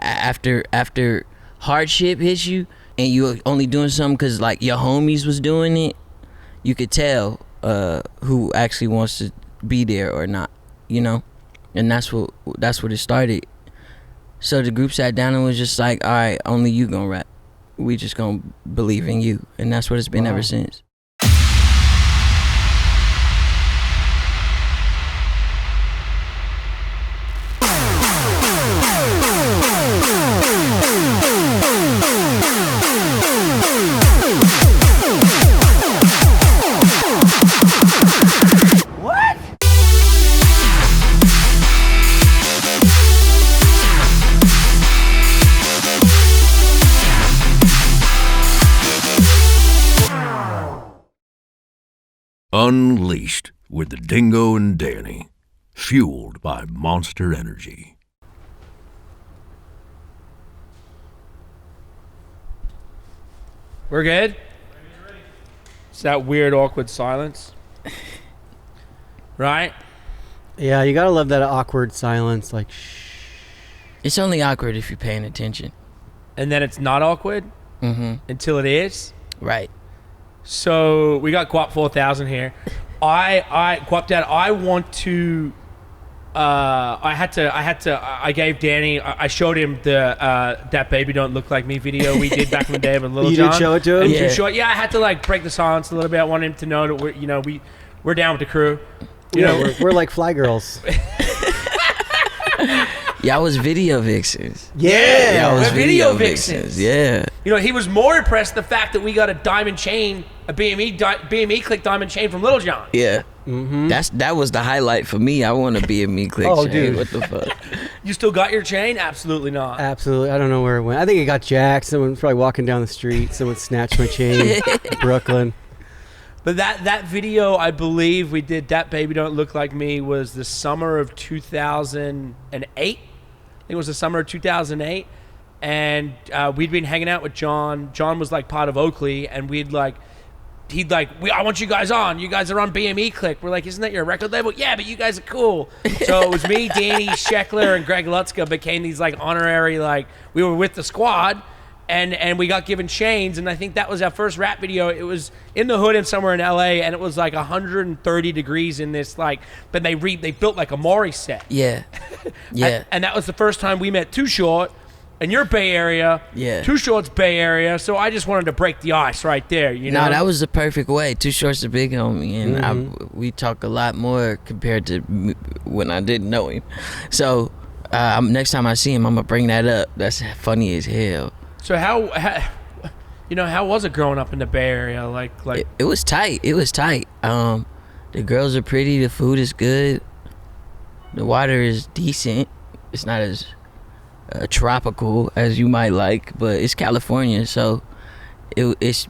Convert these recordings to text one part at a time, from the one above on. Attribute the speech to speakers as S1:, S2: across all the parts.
S1: after hardship hits you and you only doing something because like your homies was doing it, you could tell who actually wants to be there or not, you know. And that's what it started. So the group sat down and was just like, all right, only you gonna rap. We just gonna believe in you. And that's what it's been ever since.
S2: Unleashed with the Dingo and Danny, fueled by Monster Energy.
S3: We're good? It's that weird, awkward silence. Right?
S4: Yeah, you gotta love that awkward silence, like shh.
S1: It's only awkward if you're paying attention.
S3: And then it's not awkward until it is.
S1: Right.
S3: So we got Guap 4000 here. Guapdad, I want to. I gave Danny. I showed him the "That Baby Don't Look Like Me" video we did back in the day with Lil Jon.
S4: You did show it to him?
S3: Yeah. Too short. Yeah, I had to like break the silence a little bit. I wanted him to know that we're down with the crew. You know,
S4: we're like fly girls.
S1: Y'all was video vixens.
S3: Yeah,
S1: Y'all was
S3: we're video vixens.
S1: Yeah.
S3: You know, he was more impressed the fact that we got a diamond chain, a BME click diamond chain from Lil Jon.
S1: Yeah. That was the highlight for me. I want to be a me click chain.
S4: Dude.
S1: What the fuck?
S3: You still got your chain? Absolutely not.
S4: Absolutely. I don't know where it went. I think it got jacked. Someone's probably walking down the street. Someone snatched my chain. Brooklyn.
S3: But that video, I believe we did, "That Baby Don't Look Like Me," was the summer of 2008. I think it was the summer of 2008. And we'd been hanging out with John. John was like part of Oakley, and I want you guys on. You guys are on BME Click. We're like, isn't that your record label? Yeah, but you guys are cool. So it was me, Danny, Sheckler, and Greg Lutzka became these like honorary, like we were with the squad, and we got given chains. And I think that was our first rap video. It was in the hood and somewhere in LA, and it was like 130 degrees in this like, but they built like a Maury set.
S1: Yeah. Yeah.
S3: And that was the first time we met Too Short. In your Bay Area, Too Short's Bay Area, so I just wanted to break the ice right there, you know?
S1: No, that was the perfect way. Too Short's a big homie, and we talk a lot more compared to when I didn't know him. So next time I see him, I'm gonna bring that up. That's funny as hell.
S3: So how was it growing up in the Bay Area? Like
S1: it was tight. It was tight. The girls are pretty. The food is good. The water is decent. It's not as tropical as you might like, but it's California, so it's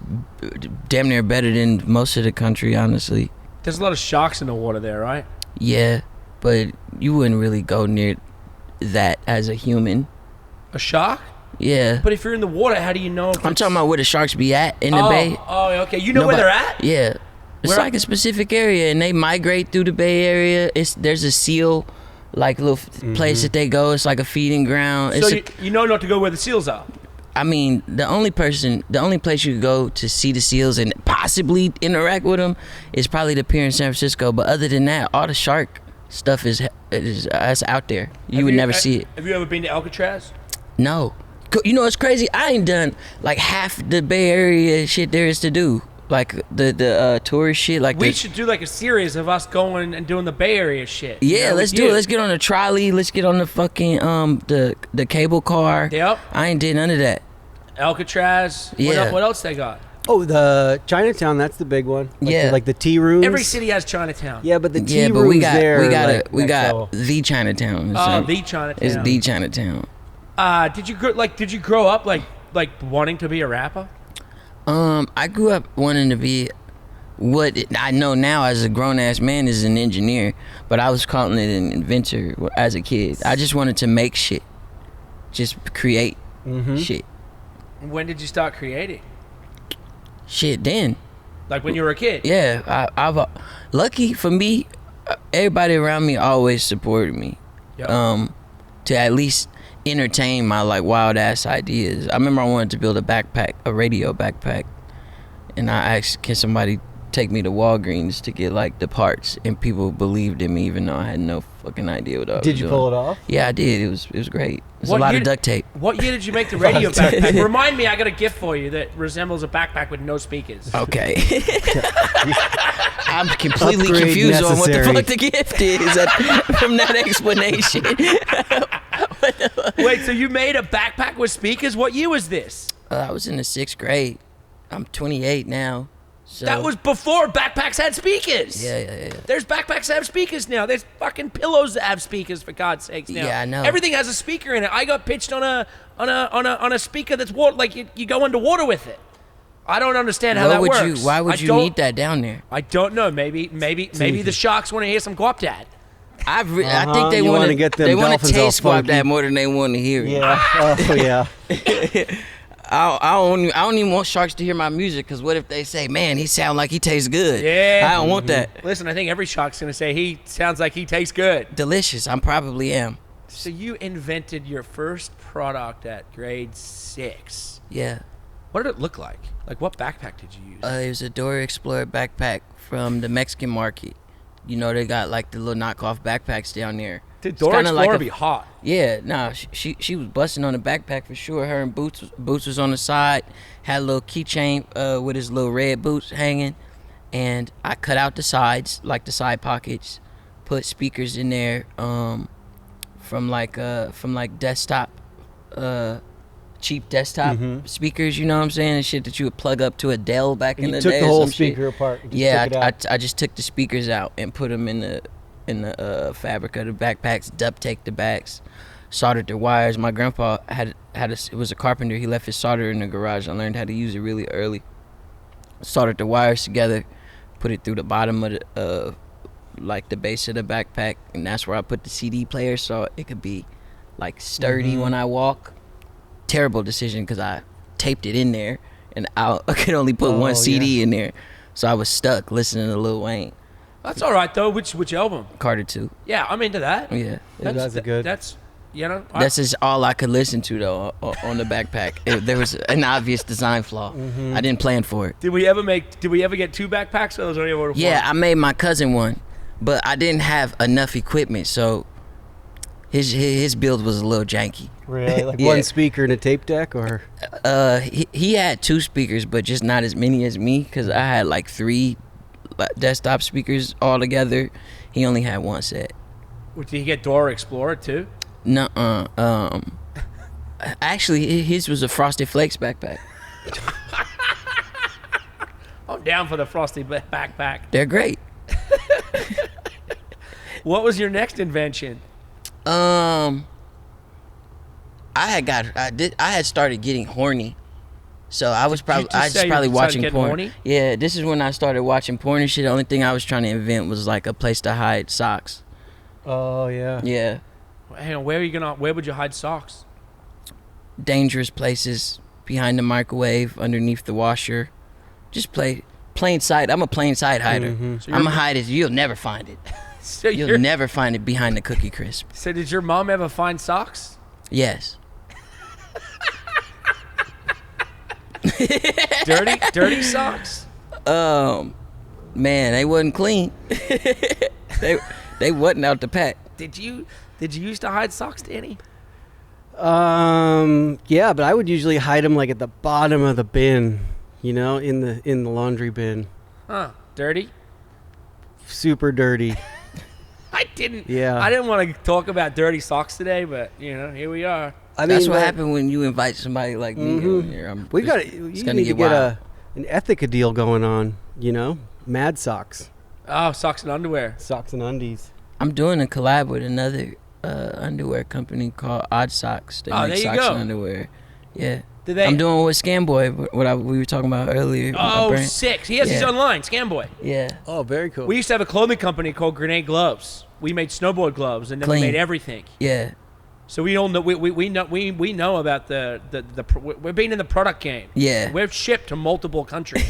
S1: damn near better than most of the country, honestly.
S3: There's a lot of sharks in the water there, right?
S1: Yeah, but you wouldn't really go near that as a human.
S3: A shark?
S1: Yeah.
S3: But if you're in the water, how do you know?
S1: I'm talking about where the sharks be at in the bay.
S3: Oh, okay. You know where they're at?
S1: Yeah. It's like a specific area, and they migrate through the Bay Area. There's a seal, like little place that they go. It's like a feeding ground.
S3: So you know not to go where the seals are.
S1: I mean, the only place you could go to see the seals and possibly interact with them is probably the pier in San Francisco. But other than that, all the shark stuff is out there. You would never see it.
S3: Have you ever been to Alcatraz?
S1: No. You know what's crazy? I ain't done like half the Bay Area shit there is to do. Like the tourist shit. Like
S3: we should do like a series of us going and doing the Bay Area shit.
S1: Yeah, let's do it. Let's get on the trolley. Let's get on the fucking the cable car.
S3: Yep.
S1: I ain't did none of that.
S3: Alcatraz.
S1: Yeah.
S3: What else they got?
S4: Oh, the Chinatown. That's the big one.
S1: Yeah.
S4: Like the tea rooms.
S3: Every city has Chinatown.
S4: Yeah, but the tea rooms there.
S1: We got the Chinatown.
S3: The Chinatown.
S1: It's the Chinatown.
S3: Did you grow up like wanting to be a rapper?
S1: I grew up wanting to be what I know now as a grown-ass man is an engineer, but I was calling it an inventor as a kid. I just wanted to make shit. Just create shit.
S3: When did you start creating?
S1: Shit, then.
S3: Like when you were a kid?
S1: Yeah, I've lucky for me, everybody around me always supported me.
S3: Yep.
S1: To at least entertain my like wild ass ideas. I remember I wanted to build a radio backpack, and I asked, can somebody take me to Walgreens to get like the parts, and people believed in me even though I had no fucking idea what I was doing.
S4: Did you pull it off?
S1: Yeah, I did. It was great. It's a lot of duct tape.
S3: What year did you make the radio backpack? Remind me, I got a gift for you that resembles a backpack with no speakers.
S1: Okay. I'm completely
S4: Upgrade
S1: confused on what the
S4: necessary.
S1: fuck the gift is from that explanation.
S3: Wait, so you made a backpack with speakers? What year was this?
S1: I was in the 6th grade. I'm 28 now. So
S3: That was before backpacks had speakers.
S1: Yeah.
S3: There's backpacks that have speakers now. There's fucking pillows that have speakers, for God's sakes now.
S1: Yeah, I know.
S3: Everything has a speaker in it. I got pitched on a speaker that's water, like you go underwater with it. I don't understand how that works.
S1: Why would you need that down there?
S3: I don't know. Maybe the sharks want to hear some Guapdad.
S1: I think they
S4: You
S1: want
S4: wanna get them
S1: They want to
S4: dolphins all
S1: taste
S4: funky.
S1: Guapdad more than they want to hear it.
S4: Yeah. Oh yeah.
S1: I don't even want sharks to hear my music, because what if they say, man, he sound like he tastes good?
S3: Yeah.
S1: I don't want that.
S3: Listen, I think every shark's gonna say he sounds like he tastes good.
S1: Delicious. I probably am.
S3: So you invented your first product at grade 6.
S1: Yeah.
S3: What did it look like? Like, what backpack did you use?
S1: It was a Dora Explorer backpack from the Mexican market. You know, they got like the little knockoff backpacks down there.
S3: Did
S1: It's
S3: Dora
S1: kinda
S3: Explorer
S1: like
S3: be hot?
S1: Yeah, nah, she was busting on the backpack for sure. Her and Boots was on the side, had a little keychain with his little red boots hanging, and I cut out the sides, like the side pockets, put speakers in there from like desktop cheap desktop speakers, you know what I'm saying, and shit that you would plug up to a Dell back in the day.
S4: You took the whole speaker apart. You just
S1: Yeah,
S4: took it out.
S1: I just took the speakers out and put them in the fabric of the backpacks, duct taped the backs, soldered the wires. My grandpa was a carpenter. He left his solder in the garage. I learned how to use it really early. Soldered the wires together, put it through the bottom of the like the base of the backpack, and that's where I put the CD player so it could be like sturdy when I walk. Terrible decision, because I taped it in there and I could only put one CD in there, so I was stuck listening to Lil Wayne.
S3: That's all right though. Which album?
S1: Carter 2.
S3: Yeah, I'm into that.
S1: Yeah.
S4: That's good.
S3: That's
S1: That's just all I could listen to though on the backpack. There was an obvious design flaw. I didn't plan for it.
S3: Did we ever get 2 backpacks, or was there only one?
S1: Yeah, I made my cousin one, but I didn't have enough equipment, so his build was a little janky.
S4: Really? Like
S1: Yeah.
S4: one speaker and a tape deck, or?
S1: He had 2 speakers, but just not as many as me, because I had like 3 desktop speakers all together. He only had 1 set.
S3: Did he get Dora Explorer too?
S1: Nuh-uh. Actually, his was a Frosted Flakes backpack.
S3: I'm down for the Frosty backpack.
S1: They're great.
S3: What was your next invention?
S1: I had started getting horny, so I was probably
S3: just say you started
S1: watching
S3: getting
S1: porn.
S3: horny?
S1: Yeah, this is when I started watching porn and shit. The only thing I was trying to invent was like a place to hide socks.
S4: Oh yeah.
S1: Yeah,
S3: Hang on, where would you hide socks?
S1: dangerous places, behind the microwave, underneath the washer. Just plain sight. I'm a plain sight hider.
S3: So
S1: I'm a hide it. You'll never find it.
S3: So
S1: You'll never find it behind the Cookie Crisp.
S3: So did your mom ever find socks?
S1: Yes.
S3: Dirty socks?
S1: Man, they wasn't clean. they wasn't out the pack.
S3: Did you used to hide socks, Danny?
S4: Yeah, but I would usually hide them like at the bottom of the bin, in the laundry bin.
S3: Huh? Dirty?
S4: Super dirty.
S3: I didn't want to talk about dirty socks today, but here we are.
S1: That's what happened when you invite somebody like me on here. You
S4: need to get an Ethica deal going on, Mad Socks.
S3: Oh, socks and underwear.
S4: Socks and undies.
S1: I'm doing a collab with another underwear company called Odd Socks. They make
S3: there you
S1: socks
S3: go.
S1: and underwear. Yeah.
S3: Did they?
S1: I'm doing with Scamboy, we were talking about earlier. my
S3: Oh,
S1: brand.
S3: sick. He has his own line, Scamboy.
S1: Yeah.
S4: Oh, very cool.
S3: We used to have a clothing company called Grenade Gloves. We made snowboard gloves, and then we
S1: Clean.
S3: made everything.
S1: Yeah.
S3: So we all know we know about we're being in the product game.
S1: Yeah.
S3: We've shipped to multiple countries.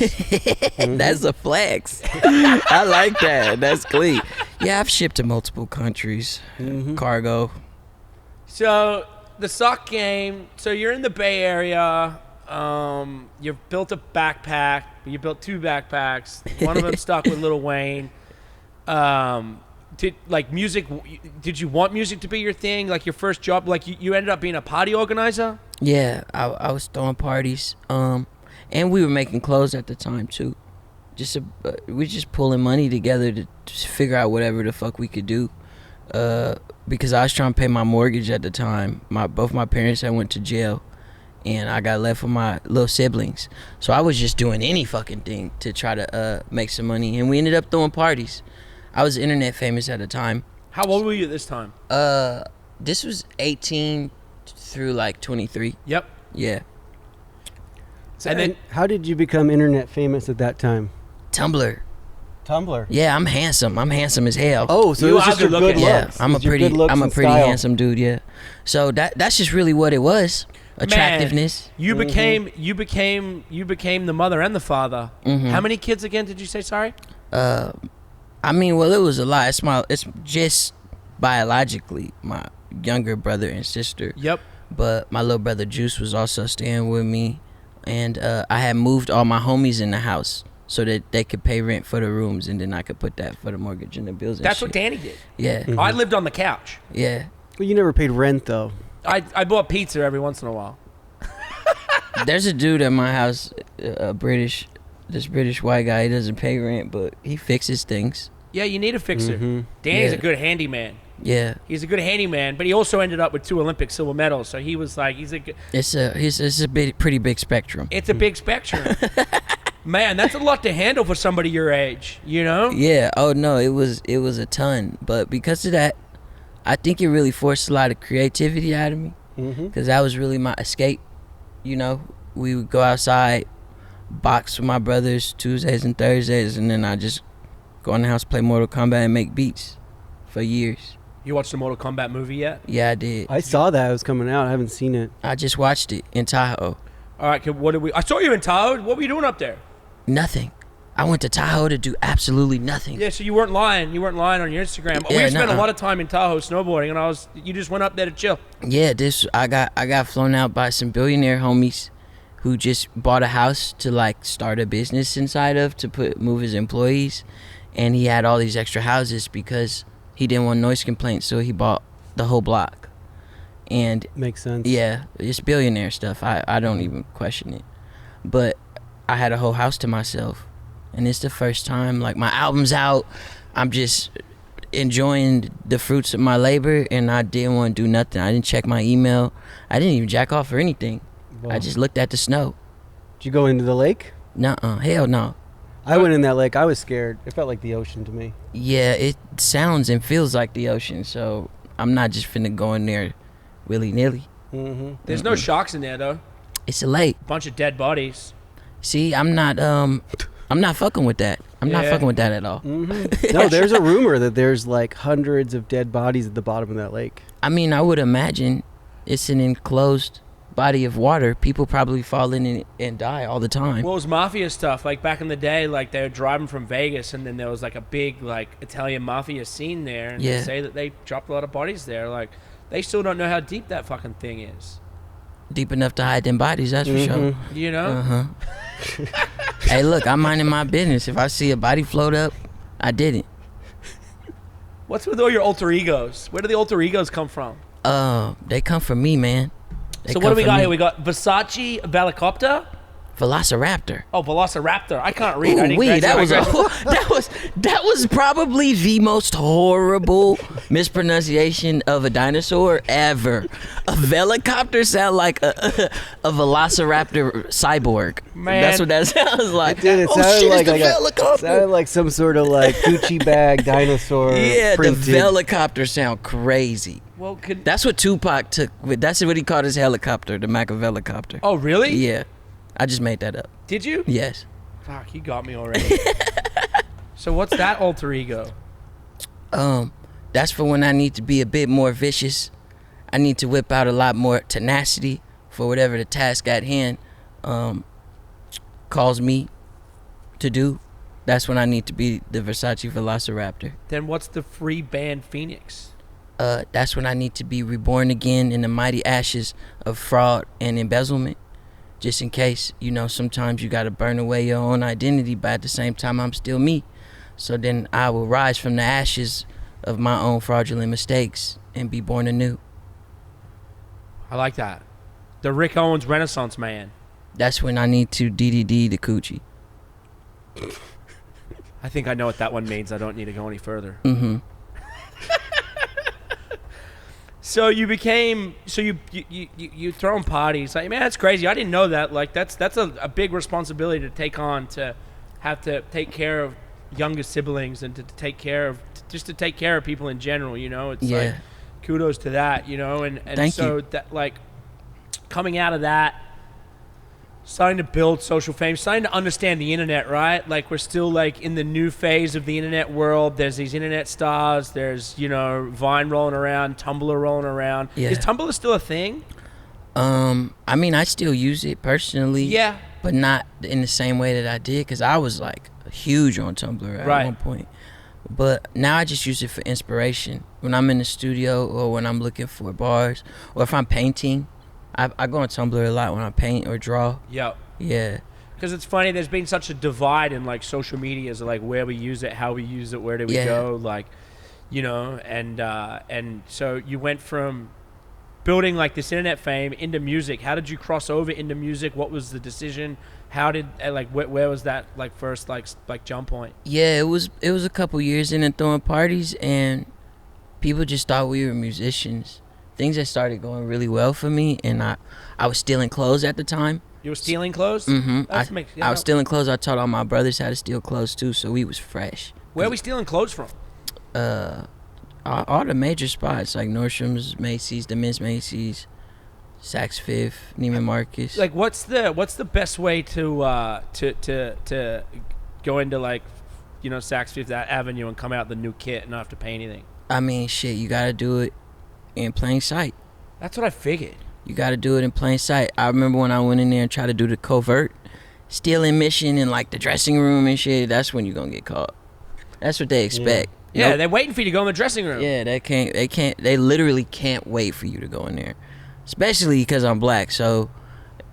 S1: That's a flex. I like that. That's clean. Yeah, I've shipped to multiple countries. Cargo.
S3: So the sock game. So you're in the Bay Area. You built a backpack. You built 2 backpacks. One of them stuck with Lil Wayne. Did you want music to be your thing? Like your first job, like you ended up being a party organizer?
S1: Yeah, I was throwing parties. And we were making clothes at the time too. We just pulling money together to just figure out whatever the fuck we could do. Because I was trying to pay my mortgage at the time. Both my parents had went to jail, and I got left with my little siblings. So I was just doing any fucking thing to try to make some money, and we ended up throwing parties. I was internet famous at the time.
S3: How old were you at this time?
S1: This was 18 through like 23.
S3: Yep.
S1: Yeah.
S4: So, and then, how did you become internet famous at that time?
S1: Tumblr.
S4: Yeah,
S1: I'm handsome. I'm handsome as hell.
S4: Oh, so it was just your good looks.
S1: Yeah, I'm a pretty handsome dude. Yeah. So that's just really what it was. Attractiveness.
S3: Man, you became the mother and the father. Mm-hmm. How many kids again did you say? Sorry.
S1: I mean, well, it was a lot. It's just biologically my younger brother and sister.
S3: Yep.
S1: But my little brother Juice was also staying with me, and I had moved all my homies in the house so that they could pay rent for the rooms, and then I could put that for the mortgage and the bills.
S3: That's what Danny did.
S1: Yeah.
S3: Mm-hmm. I lived on the couch.
S1: Yeah.
S4: Well, you never paid rent though.
S3: I bought pizza every once in a while.
S1: There's a dude at my house, this British white guy. He doesn't pay rent, but he fixes things.
S3: Yeah, you need a fixer.
S4: Mm-hmm.
S3: Danny's a good handyman.
S1: Yeah,
S3: he's a good handyman, but he also ended up with 2 Olympic silver medals. So he was like,
S1: it's a pretty big spectrum.
S3: It's a big spectrum. Man, that's a lot to handle for somebody your age, you know?
S1: Yeah. Oh no, it was a ton, but because of that, I think it really forced a lot of creativity out of me. Because that was really my escape. You know, we would go outside, box with my brothers Tuesdays and Thursdays, and then I just go in the house, play Mortal Kombat, and make beats for years.
S3: You watched the Mortal Kombat movie yet?
S1: Yeah, I did.
S4: I saw that. It was coming out. I haven't seen it.
S1: I just watched it in Tahoe.
S3: All right, I saw you in Tahoe. What were you doing up there?
S1: Nothing. I went to Tahoe to do absolutely nothing.
S3: Yeah, so you weren't lying. You weren't lying on your Instagram.
S1: Yeah,
S3: we spent a lot of time in Tahoe snowboarding, and you just went up there to chill.
S1: Yeah, I got flown out by some billionaire homies who just bought a house to like start a business inside of to move his employees, and he had all these extra houses because he didn't want noise complaints, so he bought the whole block. And
S4: makes sense.
S1: Yeah, it's billionaire stuff. I don't even question it. But I had a whole house to myself. And it's the first time, like, my album's out. I'm just enjoying the fruits of my labor, and I didn't want to do nothing. I didn't check my email. I didn't even jack off or anything. Wow. I just looked at the snow.
S4: Did you go into the lake?
S1: Nuh-uh. Hell no.
S4: I went in that lake. I was scared. It felt like the ocean to me.
S1: Yeah, it sounds and feels like the ocean, so I'm not just finna go in there willy-nilly.
S4: Mm-hmm.
S3: There's no sharks in there, though.
S1: It's a lake.
S3: Bunch of dead bodies.
S1: See, I'm not fucking with that. I'm not fucking with that at all.
S4: Mm-hmm. No, there's a rumor that there's like hundreds of dead bodies at the bottom of that lake.
S1: I mean, I would imagine it's an enclosed body of water. People probably fall in it and die all the time.
S3: Well, it was mafia stuff. Like back in the day, like they were driving from Vegas, and then there was like a big like Italian mafia scene there, and they say that they dropped a lot of bodies there. Like they still don't know how deep that fucking thing is.
S1: Deep enough to hide them bodies, that's for sure.
S3: You know?
S1: Uh-huh. Hey, look, I'm minding my business. If I see a body float up, I did it.
S3: What's with all your alter egos? Where do the alter egos come from?
S1: They come from me, man.
S3: So what do we got here? We got Versace Velociraptor.
S1: Velociraptor.
S3: Oh, Velociraptor. I can't read.
S1: Ooh, that was probably the most horrible mispronunciation of a dinosaur ever. A Velociraptor sound like a Velociraptor cyborg.
S3: Man.
S1: That's what that sounds like.
S4: It did. It sounded like some sort of like Gucci bag dinosaur.
S1: Yeah,
S4: printed.
S1: the Velociraptor sound crazy.
S3: Well,
S1: that's what Tupac took. That's what he called his helicopter, the Machiavellicopter.
S3: Oh, really?
S1: Yeah. I just made that up.
S3: Did you?
S1: Yes.
S3: Fuck, you got me already. So what's that alter ego?
S1: That's for when I need to be a bit more vicious. I need to whip out a lot more tenacity for whatever the task at hand calls me to do. That's when I need to be the Versace Velociraptor.
S3: Then what's the free band Phoenix?
S1: that's when I need to be reborn again in the mighty ashes of fraud and embezzlement. Just in case, you know, sometimes you gotta burn away your own identity, but at the same time, I'm still me. So then I will rise from the ashes of my own fraudulent mistakes and be born anew.
S3: I like that. The Rick Owens Renaissance man.
S1: That's when I need to DDD the coochie.
S3: I think I know what that one means. I don't need to go any further.
S1: Mm-hmm.
S3: So you became, so you throwing parties. Like, man, that's crazy. I didn't know that. Like, that's a big responsibility to take on, to have to take care of younger siblings and to take care of, just to take care of people in general, you know? It's like, kudos to that, you know? And
S1: Thank
S3: so
S1: you.
S3: that, like, coming out of that, starting to build social fame, starting to understand the internet, right? Like, we're still like in the new phase of the internet world. There's these internet stars. There's, you know, Vine rolling around, Tumblr rolling around.
S1: Yeah.
S3: Is Tumblr still a thing?
S1: I mean, I still use it personally.
S3: Yeah.
S1: But not in the same way that I did, because I was like huge on Tumblr at one point. But now I just use it for inspiration. When I'm in the studio or when I'm looking for bars or if I'm painting, I go on Tumblr a lot when I paint or draw.
S3: Yep.
S1: Yeah.
S3: Because it's funny, there's been such a divide in like social media, like where we use it, how we use it, where do we go, like, you know, and so you went from building like this internet fame into music. How did you cross over into music? What was the decision? How did like where was that like first like jump point?
S1: Yeah, it was a couple years in and throwing parties, and people just thought we were musicians. Things that started going really well for me, and I was stealing clothes at the time.
S3: You were stealing clothes?
S1: Mm-hmm. I was stealing clothes. I taught all my brothers how to steal clothes too, so we was fresh.
S3: Where are we stealing clothes from?
S1: All the major spots like Nordstrom's, Macy's, the Men's Macy's, Saks Fifth, Neiman Marcus.
S3: Like, what's the best way to go into like, you know, Saks Fifth Avenue and come out the new kit and not have to pay anything?
S1: I mean, shit, you gotta do it in plain sight.
S3: That's what I figured.
S1: You gotta do it in plain sight. I remember when I went in there and tried to do the covert stealing mission in like the dressing room and shit. That's when you're gonna get caught. That's what they expect.
S3: Yeah,
S1: Nope.
S3: they're waiting for you to go in the dressing room.
S1: Yeah, they literally can't wait for you to go in there, especially because I'm black. So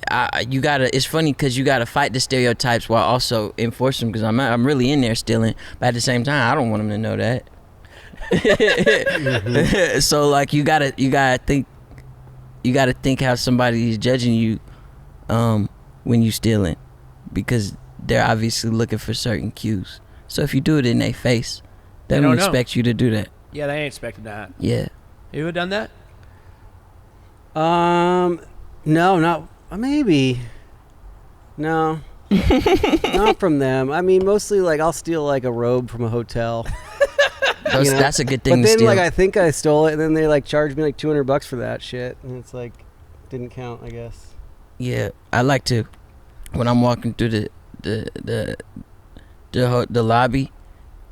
S1: it's funny because you gotta fight the stereotypes while also enforce them, because I'm really in there stealing, but at the same time I don't want them to know that. So like you gotta think how somebody is judging you when you stealing, because they're obviously looking for certain cues. So if you do it in their face, they don't expect you to do that.
S3: Yeah, they ain't expecting that.
S1: Yeah.
S3: You ever done that?
S4: No, not maybe. No. Not from them. I mean, mostly like I'll steal like a robe from a hotel. You know? That's
S1: a good thing
S4: but
S1: to
S4: then
S1: steal.
S4: like I think I stole it, and then they like charged me like $200 for that shit, and it's like didn't count, I guess.
S1: Yeah, I like to, when I'm walking through the lobby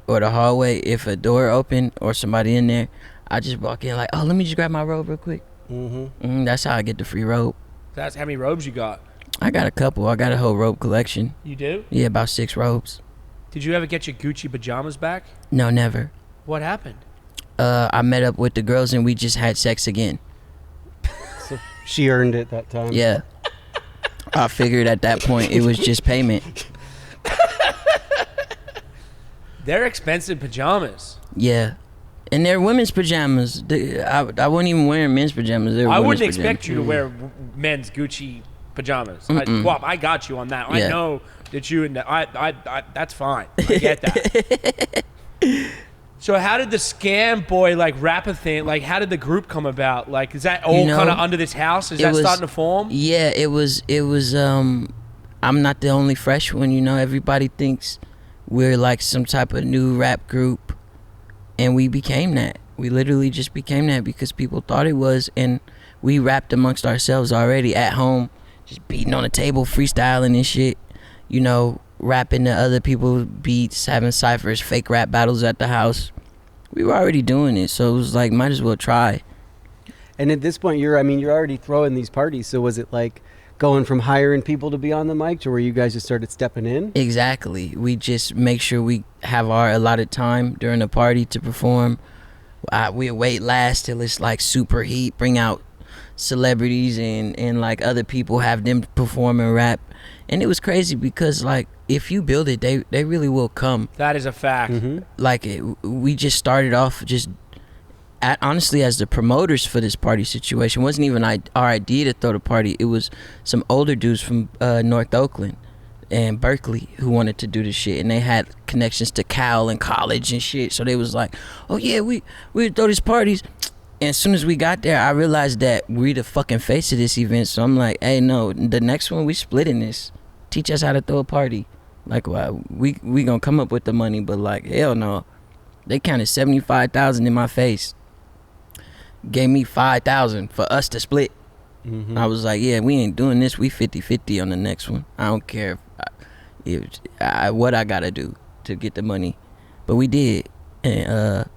S1: or the hallway, if a door open or somebody in there, I just walk in like, oh, let me just grab my robe real quick. That's how I get the free robe.
S3: That's how many robes you got?
S1: I got a couple. I got a whole robe collection.
S3: You do?
S1: Yeah, about 6 robes.
S3: Did you ever get your Gucci pajamas back?
S1: No, never.
S3: What happened?
S1: I met up with the girls and we just had sex again.
S4: So she earned it that time.
S1: Yeah. I figured at that point it was just payment.
S3: They're expensive pajamas.
S1: Yeah. And they're women's pajamas. I wouldn't even wear men's pajamas.
S3: I wouldn't expect you to wear men's Gucci pajamas. I got you on that.
S1: Yeah.
S3: I know that you and I that's fine. I get that. So how did the Scam Boy like rapper thing, like how did the group come about? Like is that all kind of under this house? Is that starting to form?
S1: Yeah, it was I'm not the only fresh one, you know. Everybody thinks we're like some type of new rap group, and we became that. We literally just became that because people thought it was, and we rapped amongst ourselves already at home, just beating on the table, freestyling and shit, you know, rapping to other people's beats, having ciphers, fake rap battles at the house. We were already doing it, so it was like, might as well try.
S4: And at this point, you're already throwing these parties. So was it like going from hiring people to be on the mic to where you guys just started stepping in?
S1: Exactly. We just make sure we have our allotted time during the party to perform. we'll wait last till it's like super heat, bring out celebrities and like other people, have them perform and rap. And it was crazy because like if you build it, they really will come.
S3: That is a fact.
S1: Like we just started off just honestly as the promoters for this party situation. It wasn't even our idea to throw the party. It was some older dudes from North Oakland and Berkeley who wanted to do this shit, and they had connections to Cal and college and shit. So they was like, oh yeah, we would throw these parties. And as soon as we got there, I realized that we the fucking face of this event. So I'm like, hey, no, the next one we splitting this. Teach us how to throw a party. Like, well, we gonna come up with the money, but like, hell no. They counted $75,000 in my face. Gave me $5,000 for us to split. I was like, yeah, we ain't doing this. We 50-50 on the next one. I don't care what I gotta do to get the money, but we did. And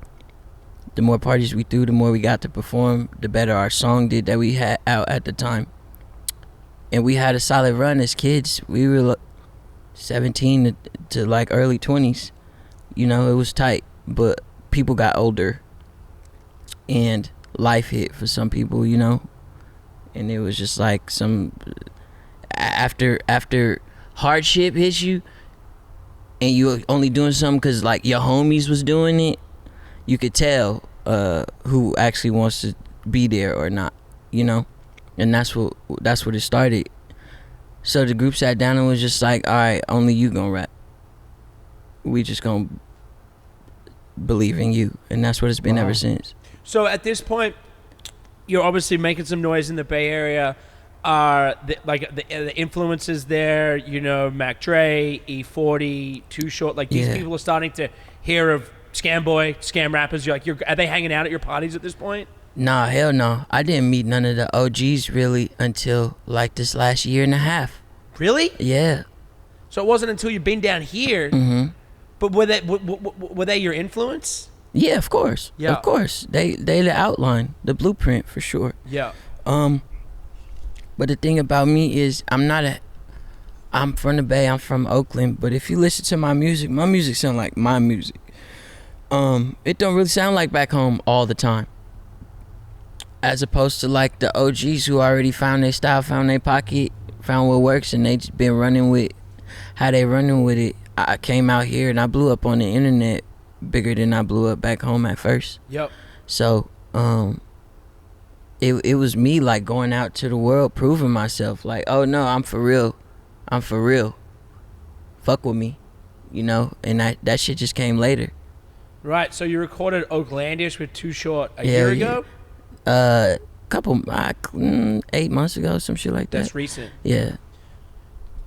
S1: the more parties we threw, the more we got to perform, the better our song did that we had out at the time. And we had a solid run as kids. We were 17 to like early 20s. You know, it was tight, but people got older and life hit for some people, you know. And it was just like some after hardship hits you and you only doing something because like your homies was doing it, you could tell who actually wants to be there or not, you know. And that's what it started. So the group sat down and was just like, all right, only you gonna rap. We just gonna believe in you. And that's what it's been ever since.
S3: So at this point, you're obviously making some noise in the Bay Area. The influences there, you know, Mac Dre, E40, Too Short, like these people are starting to hear of Scam Boy, scam rappers. You're like, are they hanging out at your parties at this point?
S1: Nah, hell no. I didn't meet none of the OGs really until like this last year and a half.
S3: Really?
S1: Yeah.
S3: So it wasn't until you've been down here. But were they your influence?
S1: Yeah, of course.
S3: Yeah.
S1: Of course. They the outline, the blueprint for sure.
S3: Yeah.
S1: But the thing about me is I'm from the Bay, I'm from Oakland, but if you listen to my music sound like my music. It don't really sound like back home all the time. As opposed to like the OGs who already found their style, found their pocket, found what works, and they just been running with how they running with it. I came out here and I blew up on the internet bigger than I blew up back home at first.
S3: Yep.
S1: So it was me like going out to the world proving myself like, oh no, I'm for real. Fuck with me, you know. And that shit just came later.
S3: Right. So you recorded Oaklandish with Too Short a year ago?
S1: Couple 8 months ago, some shit like that.
S3: That's recent.
S1: Yeah.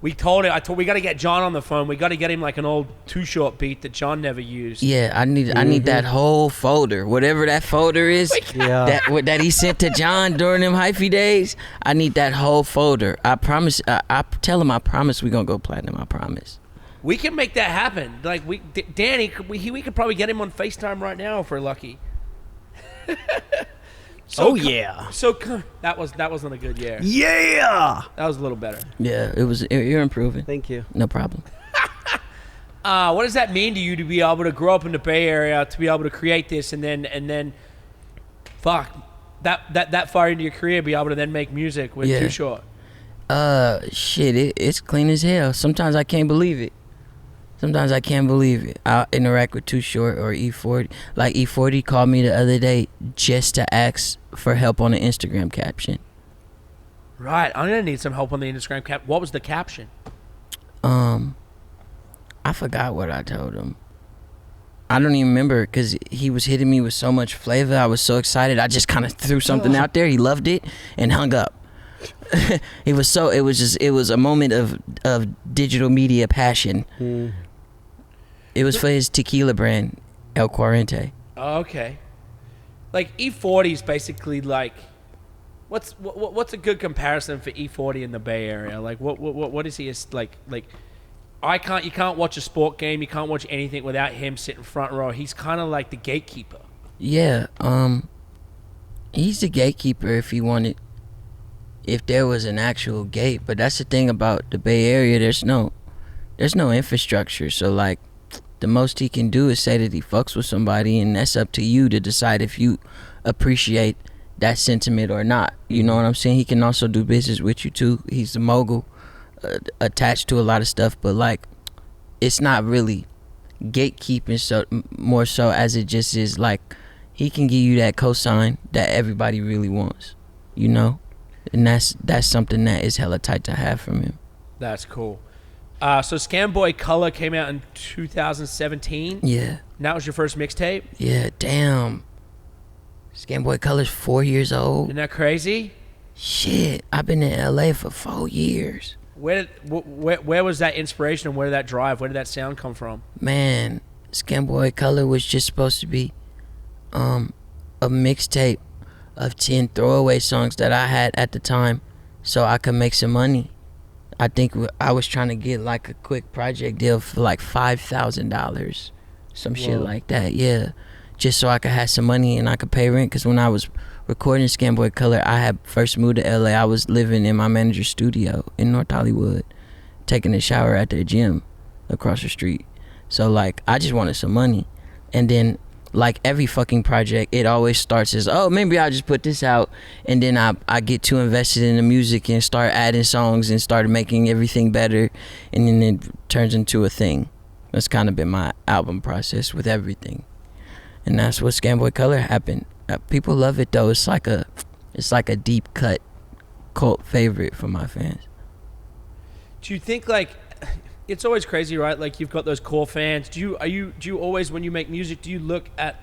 S3: We told we got to get John on the phone. We got to get him like an old Too Short beat that John never used.
S1: Yeah, I need that whole folder, whatever that folder is. That he sent to John during them hyphy days. I need that whole folder. I promise. I tell him I promise we gonna go platinum. I promise.
S3: We can make that happen. Like Danny, we could probably get him on FaceTime right now if we're lucky. So that wasn't a good year.
S4: Yeah.
S3: That was a little better.
S1: Yeah, it was. You're improving.
S4: Thank you.
S1: No problem.
S3: What does that mean to you to be able to grow up in the Bay Area, to be able to create this, and then, fuck, that far into your career, be able to then make music with Too Short?
S1: Shit, it's clean as hell. Sometimes I can't believe it. I'll interact with Too Short or E40. Like E40 called me the other day just to ask for help on the Instagram caption.
S3: Right, I'm gonna need some help on the Instagram cap. What was the caption?
S1: I forgot what I told him. I don't even remember because he was hitting me with so much flavor. I was so excited. I just kind of threw something out there. He loved it and hung up. It was a moment of digital media passion. It was for his tequila brand, El Quarente.
S3: Oh, okay. Like E40 is basically like, what's a good comparison for E40 in the Bay Area? Like what is he like? You can't watch a sport game, you can't watch anything without him sitting front row. He's kind of like the gatekeeper.
S1: Yeah, he's the gatekeeper if there was an actual gate. But that's the thing about the Bay Area, there's no infrastructure. So like the most he can do is say that he fucks with somebody, and that's up to you to decide if you appreciate that sentiment or not. You know what I'm saying? He can also do business with you too. He's a mogul, attached to a lot of stuff, but like, it's not really gatekeeping, so more so as it just is like, he can give you that cosign that everybody really wants, you know? And that's something that is hella tight to have from him.
S3: That's cool. So Scamboy Color came out in 2017.
S1: Yeah.
S3: And that was your first mixtape?
S1: Yeah, damn. Scamboy Color's 4 years old.
S3: Isn't that crazy?
S1: Shit, I've been in LA for 4 years.
S3: Where was that inspiration and where did that drive? Where did that sound come from?
S1: Man, Scamboy Color was just supposed to be a mixtape of 10 throwaway songs that I had at the time so I could make some money. I think I was trying to get like a quick project deal for like $5,000, some shit like that, yeah. Just so I could have some money and I could pay rent, because when I was recording Scamboy Color, I had first moved to LA. I was living in my manager's studio in North Hollywood, taking a shower at their gym across the street. So like, I just wanted some money. And then like every fucking project, it always starts as, oh, maybe I'll just put this out, and then I get too invested in the music and start adding songs and start making everything better, and then it turns into a thing. That's kind of been my album process with everything, and that's what Scamboy Color happened. People love it though. It's like a deep cut cult favorite for my fans.
S3: Do you think, like, it's always crazy, right? Like, you've got those core fans. Do you always, when you make music, do you look at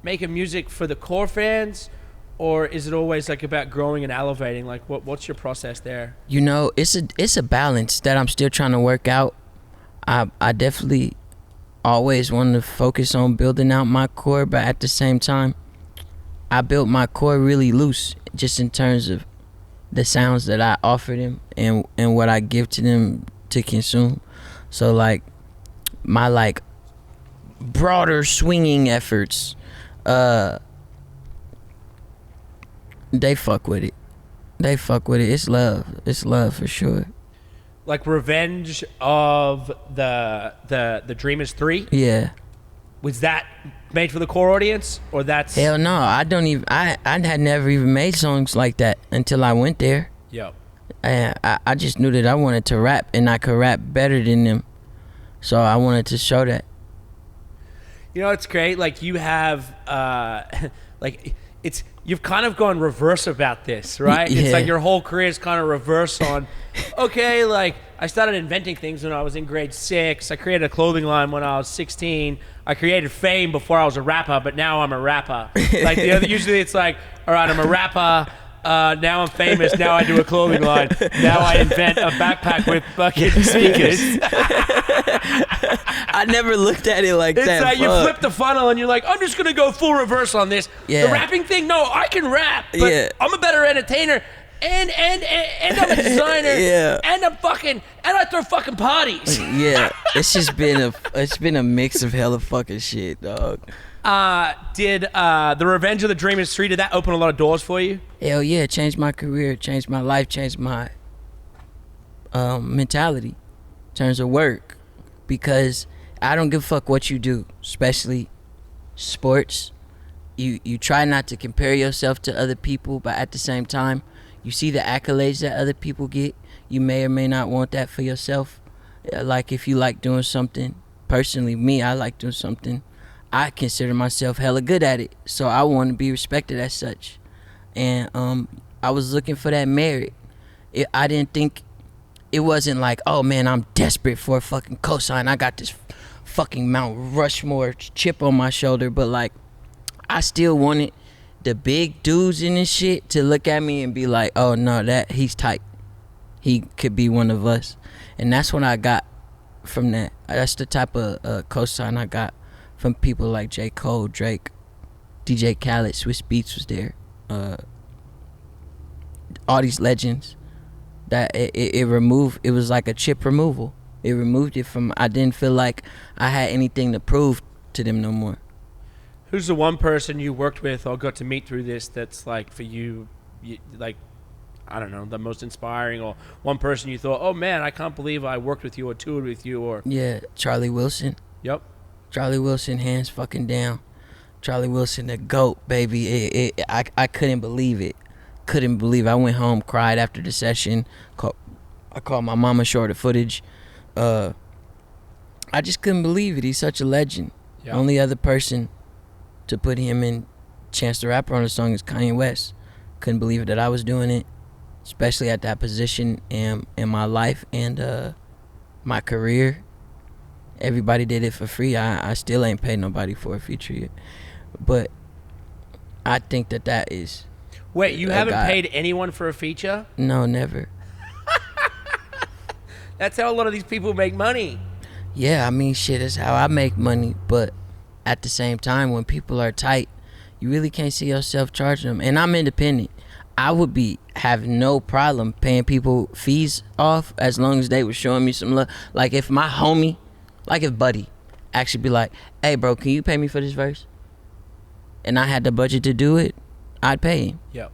S3: making music for the core fans, or is it always like about growing and elevating? Like, what's your process there?
S1: You know, it's a balance that I'm still trying to work out. I definitely always wanted to focus on building out my core, but at the same time, I built my core really loose, just in terms of the sounds that I offer them and what I give to them to consume. So like, my like broader swinging efforts, they fuck with it. It's love for sure.
S3: Like Revenge of the Dreamers 3?
S1: Yeah.
S3: Was that made for the core audience, or that's...
S1: Hell no, I had never even made songs like that until I went there.
S3: Yo.
S1: And I just knew that I wanted to rap, and I could rap better than them, so I wanted to show that.
S3: You know, it's great. Like, you have, you've kind of gone reverse about this, right?
S1: Yeah.
S3: It's like your whole career is kind of reverse on, okay, like, I started inventing things when I was in grade 6. I created a clothing line when I was 16. I created fame before I was a rapper, but now I'm a rapper. Like, usually it's like, all right, I'm a rapper. Now I'm famous. Now I do a clothing line. Now I invent a backpack with fucking sneakers.
S1: I never looked at it like that.
S3: It's like you flip the funnel and you're like, I'm just gonna go full reverse on this.
S1: Yeah.
S3: The rapping thing, no, I can rap, but
S1: Yeah.
S3: I'm a better entertainer, and I'm a designer,
S1: Yeah.
S3: and I throw fucking parties.
S1: Yeah, it's just been a mix of hella fucking shit, dog.
S3: Did the Revenge of the Dreamers 3, did that open a lot of doors for you?
S1: Hell yeah, changed my career, changed my life, changed my mentality in terms of work, because I don't give a fuck what you do, especially sports. You try not to compare yourself to other people, but at the same time, you see the accolades that other people get. You may or may not want that for yourself. Like, if you like doing something, personally, me, I like doing something, I consider myself hella good at it, so I want to be respected as such. And I was looking for that merit. I didn't think, it wasn't like, oh man, I'm desperate for a fucking cosign. I got this fucking Mount Rushmore chip on my shoulder, but like, I still wanted the big dudes in this shit to look at me and be like, oh no, that he's tight. He could be one of us. And that's what I got from that. That's the type of cosign I got from people like J. Cole, Drake, DJ Khaled, Swiss Beats was there. All these legends. That it removed, it was like a chip removal. It removed it from, I didn't feel like I had anything to prove to them no more.
S3: Who's the one person you worked with or got to meet through this that's like, for you, like, I don't know, the most inspiring, or one person you thought, oh man, I can't believe I worked with you or toured with you, or...
S1: Yeah, Charlie Wilson.
S3: Yep.
S1: Charlie Wilson, hands fucking down. Charlie Wilson, the GOAT, baby. I couldn't believe it. Couldn't believe it. I went home, cried after the session. I called my mama, showed her footage. I just couldn't believe it. He's such a legend.
S3: Yep.
S1: Only other person to put him in Chance the Rapper on the song is Kanye West. Couldn't believe it that I was doing it, especially at that position in my life and my career. Everybody did it for free. I still ain't paid nobody for a feature yet. But I think that is...
S3: Wait, you haven't paid anyone for a feature?
S1: No, never.
S3: That's how a lot of these people make money.
S1: Yeah, I mean, shit, that's how I make money. But at the same time, when people are tight, you really can't see yourself charging them. And I'm independent. I would have no problem paying people fees off as long as they were showing me some love. Like if my homie, like if Buddy actually be like, hey bro, can you pay me for this verse? And I had the budget to do it, I'd pay him.
S3: Yep.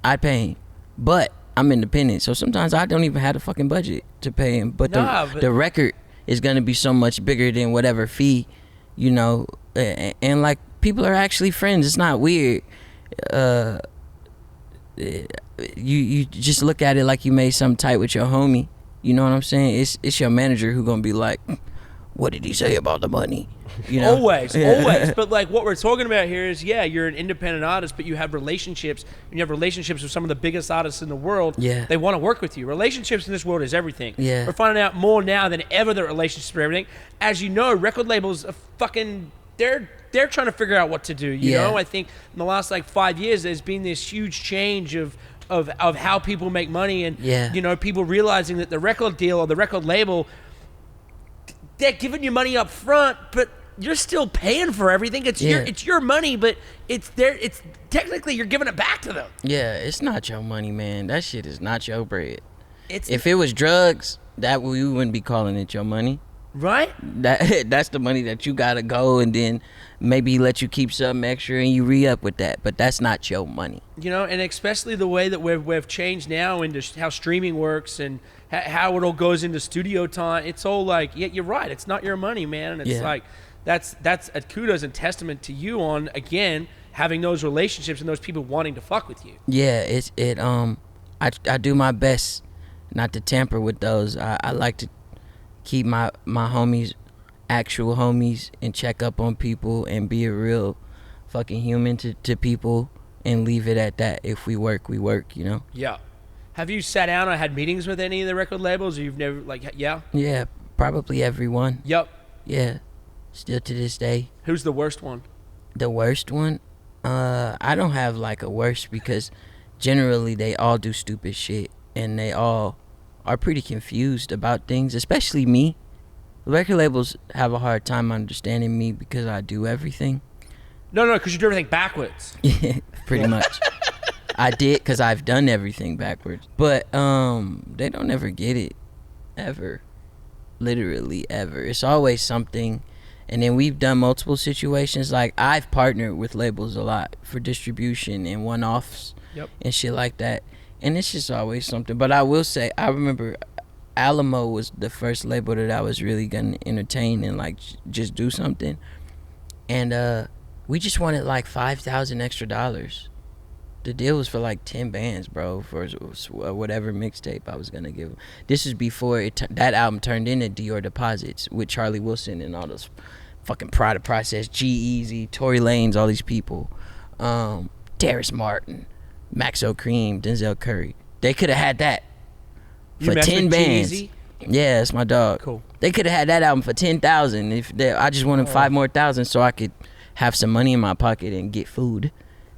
S1: I'd pay him. But I'm independent, so sometimes I don't even have the fucking budget to pay him. But the record is gonna be so much bigger than whatever fee, you know, and like people are actually friends. It's not weird. You just look at it like you made something tight with your homie. You know what I'm saying? It's your manager who gonna be like, what did he say about the money? You know?
S3: Always. But like what we're talking about here is, yeah, you're an independent artist, but you have relationships, and you have relationships with some of the biggest artists in the world.
S1: Yeah.
S3: They want to work with you. Relationships in this world is everything.
S1: Yeah.
S3: We're finding out more now than ever that relationships are everything. As you know, record labels are fucking, they're trying to figure out what to do. You know, I think in the last like 5 years, there's been this huge change of how people make money, and you know, people realizing that the record deal or the record label, they're giving you money up front, but you're still paying for everything. It's your money, but it's technically you're giving it back to them.
S1: Yeah, it's not your money, man. That shit is not your bread. If it was drugs, that we wouldn't be calling it your money.
S3: Right?
S1: That's the money that you gotta go, and then maybe let you keep something extra and you re-up with that, but that's not your money.
S3: You know, and especially the way that we've changed now into how streaming works and how it all goes into studio time. It's all like, yeah, you're right. It's not your money, man. And it's like, that's a kudos and testament to you on, again, having those relationships and those people wanting to fuck with you.
S1: Yeah, I do my best not to tamper with those. I like to keep my homies, actual homies, and check up on people and be a real fucking human to people and leave it at that. If we work, we work, you know?
S3: Yeah. Have you sat down or had meetings with any of the record labels, or you've never, like, yeah?
S1: Yeah, probably everyone.
S3: Yep.
S1: Yeah, still to this day.
S3: Who's the worst one?
S1: The worst one? I don't have like a worst, because generally they all do stupid shit and they all are pretty confused about things, especially me. Record labels have a hard time understanding me because I do everything.
S3: No, because you do everything backwards.
S1: Yeah, pretty much. I did, because I've done everything backwards. But they don't ever get it. Ever. Literally ever. It's always something. And then we've done multiple situations. Like, I've partnered with labels a lot for distribution and one-offs and shit like that. And it's just always something. But I will say, I remember Alamo was the first label that I was really going to entertain and, like, just do something. And we just wanted, like, $5,000 extra dollars. The deal was for, like, 10 bands, bro, for whatever mixtape I was going to give them. This is before that album turned into Dior Deposits with Charlie Wilson and all those fucking Prada Process, G-Eazy, Tory Lanez, all these people. Darius Martin, Maxo Cream, Denzel Curry. They could have had that for 10 bands. G-Eazy? Yeah, that's my dog. Cool. They could have had that album for $10,000 if I just wanted $5,000 more so I could have some money in my pocket and get food.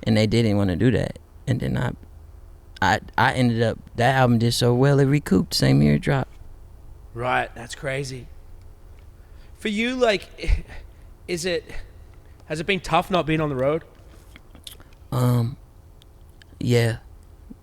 S1: And they didn't want to do that. And then I ended up, that album did so well, it recouped same year it dropped.
S3: Right, that's crazy. For you, like, has it been tough not being on the road?
S1: Yeah,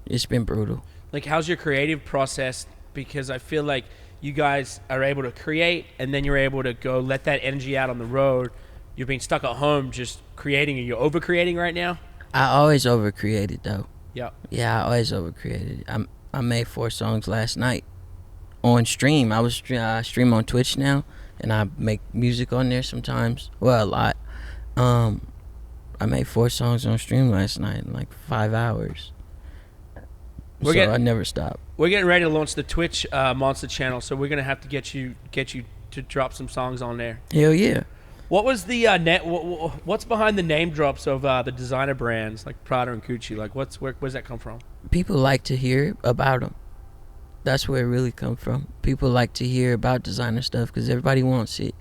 S1: it's been brutal.
S3: Like, how's your creative process? Because I feel like you guys are able to create, and then you're able to go let that energy out on the road. You're being stuck at home just creating, and you're over creating right now?
S1: I always over created though.
S3: Yeah.
S1: Yeah, I always over created. I made 4 songs last night on stream. I stream on Twitch now. and I make music on there sometimes. Well, a lot. I made 4 songs on stream last night in like 5 hours. I never stop.
S3: We're getting ready to launch the Twitch Monster channel, so we're gonna have to get you to drop some songs on there.
S1: Hell yeah.
S3: What was the what's behind the name drops of the designer brands like Prada and Gucci? Like, where's that come from?
S1: People like to hear about them. That's where it really comes from. People like to hear about designer stuff because everybody wants it.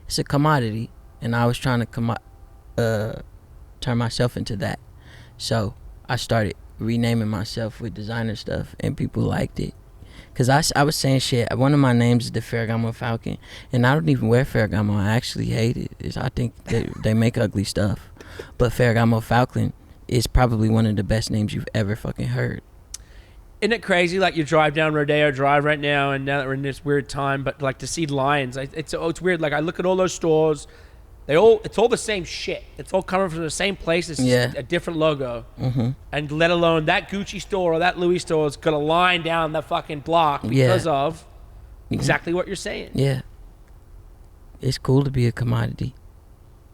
S1: It's a commodity, and I was trying to turn myself into that. So I started renaming myself with designer stuff, and people liked it. Because I was saying shit. One of my names is the Ferragamo Falcon, and I don't even wear Ferragamo. I actually hate it. I think they make ugly stuff. But Ferragamo Falcon is probably one of the best names you've ever fucking heard.
S3: Isn't it crazy? Like, you drive down Rodeo Drive right now, and now that we're in this weird time, but like to see lions, it's weird. Like, I look at all those stores. It's all the same shit. It's all coming from the same place. It's just a different logo. Mm-hmm. And let alone that Gucci store or that Louis store is got a line down the fucking block because of exactly what you're saying. Yeah.
S1: It's cool to be a commodity.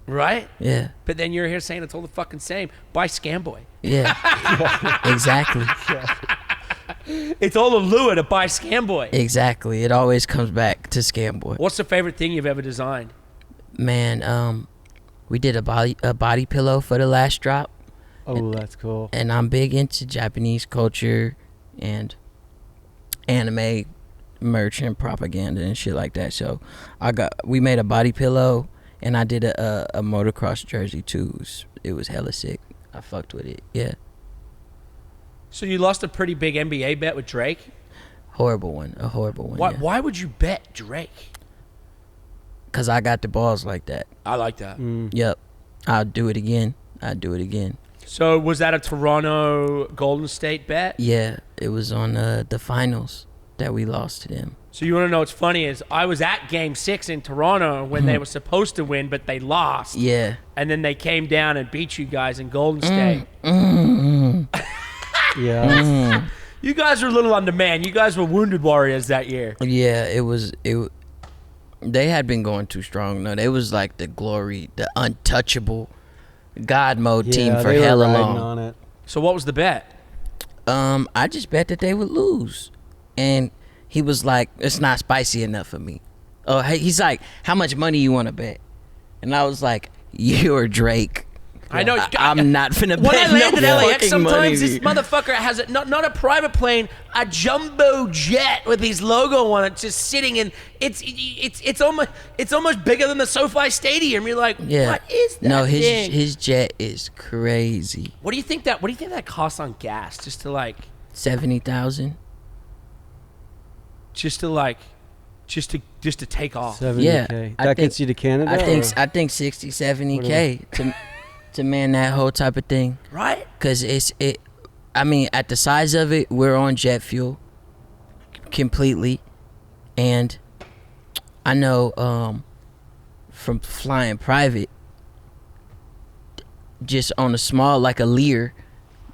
S3: Right?
S1: Yeah.
S3: But then you're here saying it's all the fucking same. Buy Scamboy.
S1: Yeah. Exactly.
S3: It's all a lure to buy Scamboy.
S1: Exactly. It always comes back to Scamboy.
S3: What's the favorite thing you've ever designed?
S1: Man, we did a body pillow for the last drop.
S4: Oh, that's cool.
S1: And I'm big into Japanese culture and anime merch and propaganda and shit like that. So we made a body pillow, and I did a motocross jersey too. It was hella sick. I fucked with it. Yeah.
S3: So you lost a pretty big NBA bet with Drake?
S1: A horrible one.
S3: Why would you bet Drake?
S1: Because I got the balls like that.
S3: I like that.
S1: Yep. I'll do it again.
S3: So was that a Toronto Golden State bet?
S1: Yeah. It was on the finals that we lost to them.
S3: So you want to know what's funny is I was at Game 6 in Toronto when they were supposed to win, but they lost.
S1: Yeah.
S3: And then they came down and beat you guys in Golden State.
S4: Yeah.
S3: You guys were a little undermanned. You guys were Wounded Warriors that year.
S1: Yeah, they had been going too strong. No, they was like the glory, the untouchable God mode team for hella long.
S4: On it.
S3: So what was the bet?
S1: I just bet that they would lose, and he was like, "It's not spicy enough for me." Oh, he's like, "How much money you want to bet?" And I was like, "You're Drake."
S3: I know.
S1: I'm not finna
S3: when
S1: bet
S3: I land
S1: no
S3: in LAX,
S1: fucking
S3: sometimes
S1: money.
S3: this motherfucker has not a private plane, a jumbo jet with his logo on it, just sitting in. It's almost bigger than the SoFi Stadium. You're like, what is that?
S1: No,
S3: thing?
S1: his jet is crazy.
S3: What do you think that costs on gas just to like
S1: $70,000?
S3: Just to take off.
S4: 70K.
S1: Yeah,
S4: That gets you to Canada?
S1: I think 60, 70K to man that whole type of thing.
S3: Right?
S1: Cause I mean, at the size of it, we're on jet fuel completely, and I know from flying private, just on a small like a Lear,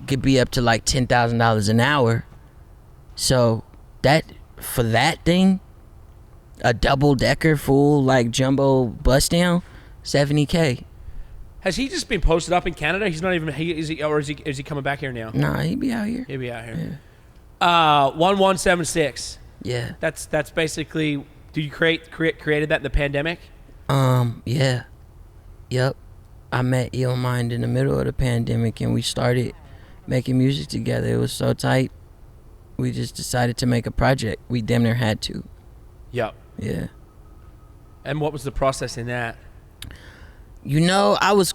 S1: could be up to like $10,000 an hour. So that for that thing, a double decker full like jumbo bust down, $70K.
S3: Has he just been posted up in Canada? He's not even. Is he coming back here now?
S1: Nah, he be out here.
S3: He'll be out here. Yeah. 1176.
S1: Yeah.
S3: That's basically. Do you created that in the pandemic?
S1: Yeah. Yep. I met E109 in the middle of the pandemic, and we started making music together. It was so tight. We just decided to make a project. We damn near had to.
S3: Yep.
S1: Yeah.
S3: And what was the process in that?
S1: You know, I was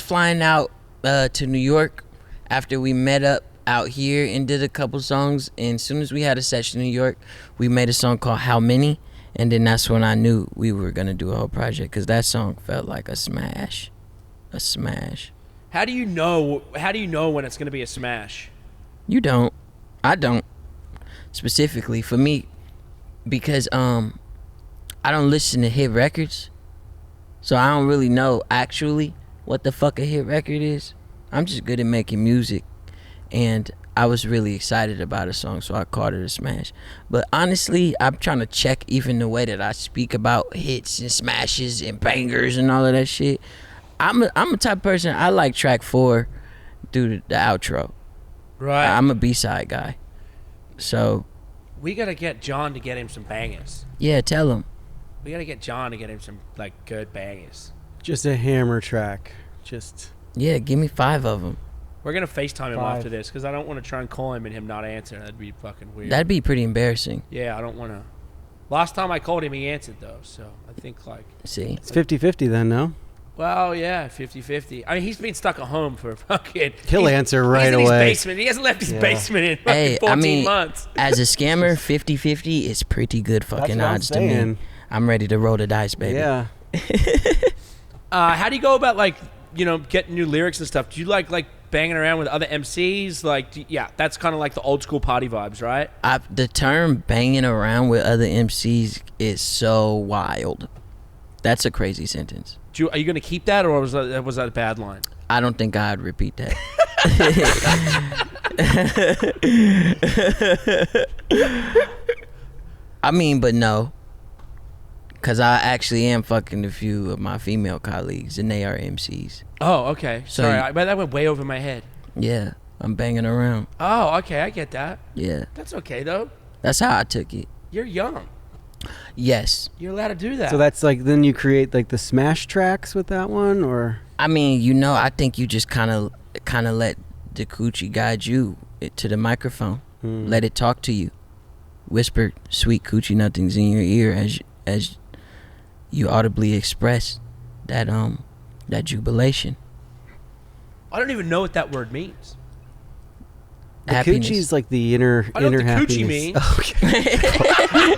S1: flying out to New York after we met up out here and did a couple songs, and as soon as we had a session in New York, we made a song called How Many, and then that's when I knew we were gonna do a whole project, because that song felt like a smash.
S3: How do you know when it's gonna be a smash?
S1: You don't. I don't. Specifically for me, because I don't listen to hit records. So I don't really know actually what the fuck a hit record is. I'm just good at making music, and I was really excited about a song, so I called it a smash. But honestly, I'm trying to check even the way that I speak about hits and smashes and bangers and all of that shit. I'm a type of person, I like track 4 through the outro.
S3: Right.
S1: I'm a B-side guy. So
S3: We got to get John to get him some bangers.
S1: yeah, tell him.
S3: We got to get John to get him some, like, good bangers.
S4: Just a hammer track. Just
S1: Yeah, give me 5 of them.
S3: We're going to FaceTime him
S4: 5.
S3: after this because I don't want to try and call him and him not answer. That'd be fucking weird.
S1: That'd be pretty embarrassing.
S3: Yeah, I don't want to. Last time I called him, he answered, though. So I think, like,
S1: See?
S4: it's 50-50 then, no?
S3: well, yeah, 50-50. I mean, he's been stuck at home for fucking...
S4: He'll answer right
S3: he's in
S4: away.
S3: his basement. He hasn't left his
S4: Yeah.
S3: basement in fucking
S1: Hey,
S3: 14 months.
S1: as a scammer, 50-50 is pretty good fucking
S4: what I'm
S1: odds to me.
S4: saying.
S1: I'm ready to roll the dice, baby.
S4: Yeah.
S3: How do you go about, like, you know, getting new lyrics and stuff? Do you like banging around with other MCs? Like, yeah, that's kind of like the old school party vibes, right?
S1: The term banging around with other MCs is so wild. That's a crazy sentence.
S3: Are you going to keep that, or was that a bad line?
S1: I don't think I'd repeat that. I mean, but no. Because I actually am fucking a few of my female colleagues, and they are MCs.
S3: Oh, okay.
S1: So
S3: Sorry, but that went way over my head.
S1: Yeah, I'm banging around.
S3: Oh, okay, I get that.
S1: Yeah,
S3: That's okay, though.
S1: that's how I took it.
S3: You're young.
S1: Yes.
S3: You're allowed to do that.
S4: So that's like, then you create like the smash tracks with that one, or?
S1: I mean, you know, I think you just kind of let the coochie guide you to the microphone. Let it talk to you. Whisper sweet coochie nothings in your ear as you audibly express that jubilation.
S3: I don't even know what that word means.
S4: The
S1: Happiness.
S4: coochie's like the inner
S3: I know what the
S4: happiness.
S3: coochie means.
S4: Okay.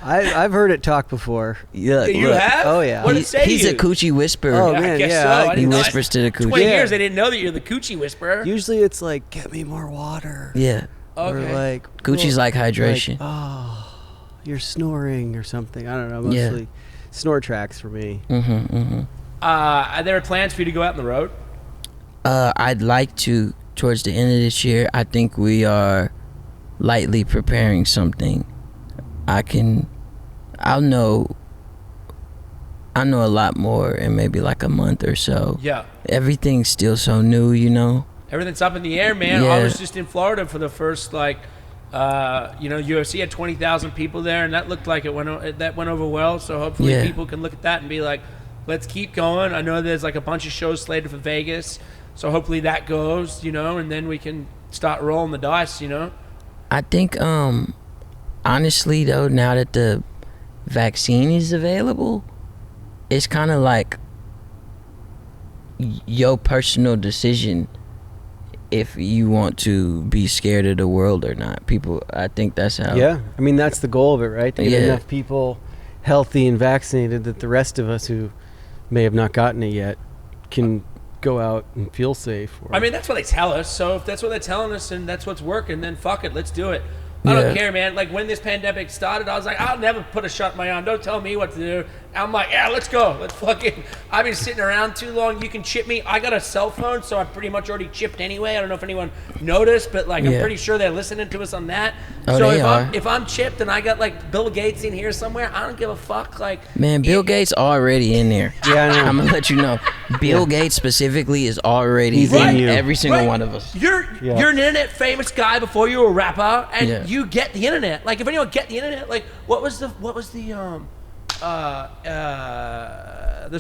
S4: I've heard it talk before.
S1: Yeah,
S3: You have?
S4: Oh, yeah.
S3: What did it say to
S1: He's
S3: you?
S1: a coochie whisperer.
S4: Oh,
S3: Yeah, I
S4: man,
S3: guess
S4: yeah,
S3: so.
S4: I-
S3: I
S1: He
S3: didn't know.
S1: whispers to the coochie.
S3: 20
S4: Yeah.
S3: years, I didn't know that you're the coochie whisperer.
S4: Usually it's like, get me more water.
S1: Yeah,
S4: Or
S3: Okay.
S4: like,
S1: Coochie's like hydration.
S4: oh, you're snoring or something. I don't know.
S1: Yeah.
S4: Mostly snore tracks for me.
S3: Are there plans for you to go out on the road?
S1: I'd like to towards the end of this year. I think we are lightly preparing something. I'll know a lot more in maybe like a month or so.
S3: Yeah.
S1: Everything's still so new, you know.
S3: Everything's up in the air, man.
S1: Yeah.
S3: I was just in Florida for the first, like, UFC had 20,000 people there, and that looked like it went over well. So hopefully
S1: Yeah.
S3: people can look at that and be like, let's keep going. I know there's like a bunch of shows slated for Vegas, so hopefully that goes, you know, and then we can start rolling the dice, you know.
S1: I think honestly though, now that the vaccine is available, it's kind of like your personal decision if you want to be scared of the world or not. I think that's how.
S4: Yeah. I mean, that's the goal of it, right? To get
S1: Yeah.
S4: enough people healthy and vaccinated that the rest of us who may have not gotten it yet can go out and feel safe. Or,
S3: I mean, that's what they tell us. So if that's what they're telling us and that's what's working, then fuck it, let's do it. I
S1: Yeah.
S3: don't care, man. Like, when this pandemic started, I was like, I'll never put a shot in my arm. Don't tell me what to do. I'm like, yeah, let's go. Let's fucking... I've been sitting around too long. You can chip me. I got a cell phone, so I'm pretty much already chipped anyway. I don't know if anyone noticed, but, like, I'm
S1: Yeah.
S3: pretty sure they're listening to us on that.
S1: Oh,
S3: so
S1: they are.
S3: if I'm chipped and I got, like, Bill Gates in here somewhere, I don't give a fuck. Like,
S1: Man, Bill Gates already in there.
S4: Yeah, I know.
S1: I'm gonna let you know. Bill Gates specifically is already
S4: He's
S1: in
S4: in you.
S1: every single
S3: Right.
S1: one of us.
S3: You're an internet famous guy before you were a rapper, and
S1: Yeah.
S3: you get the internet. Like, if anyone get the internet, like, what was the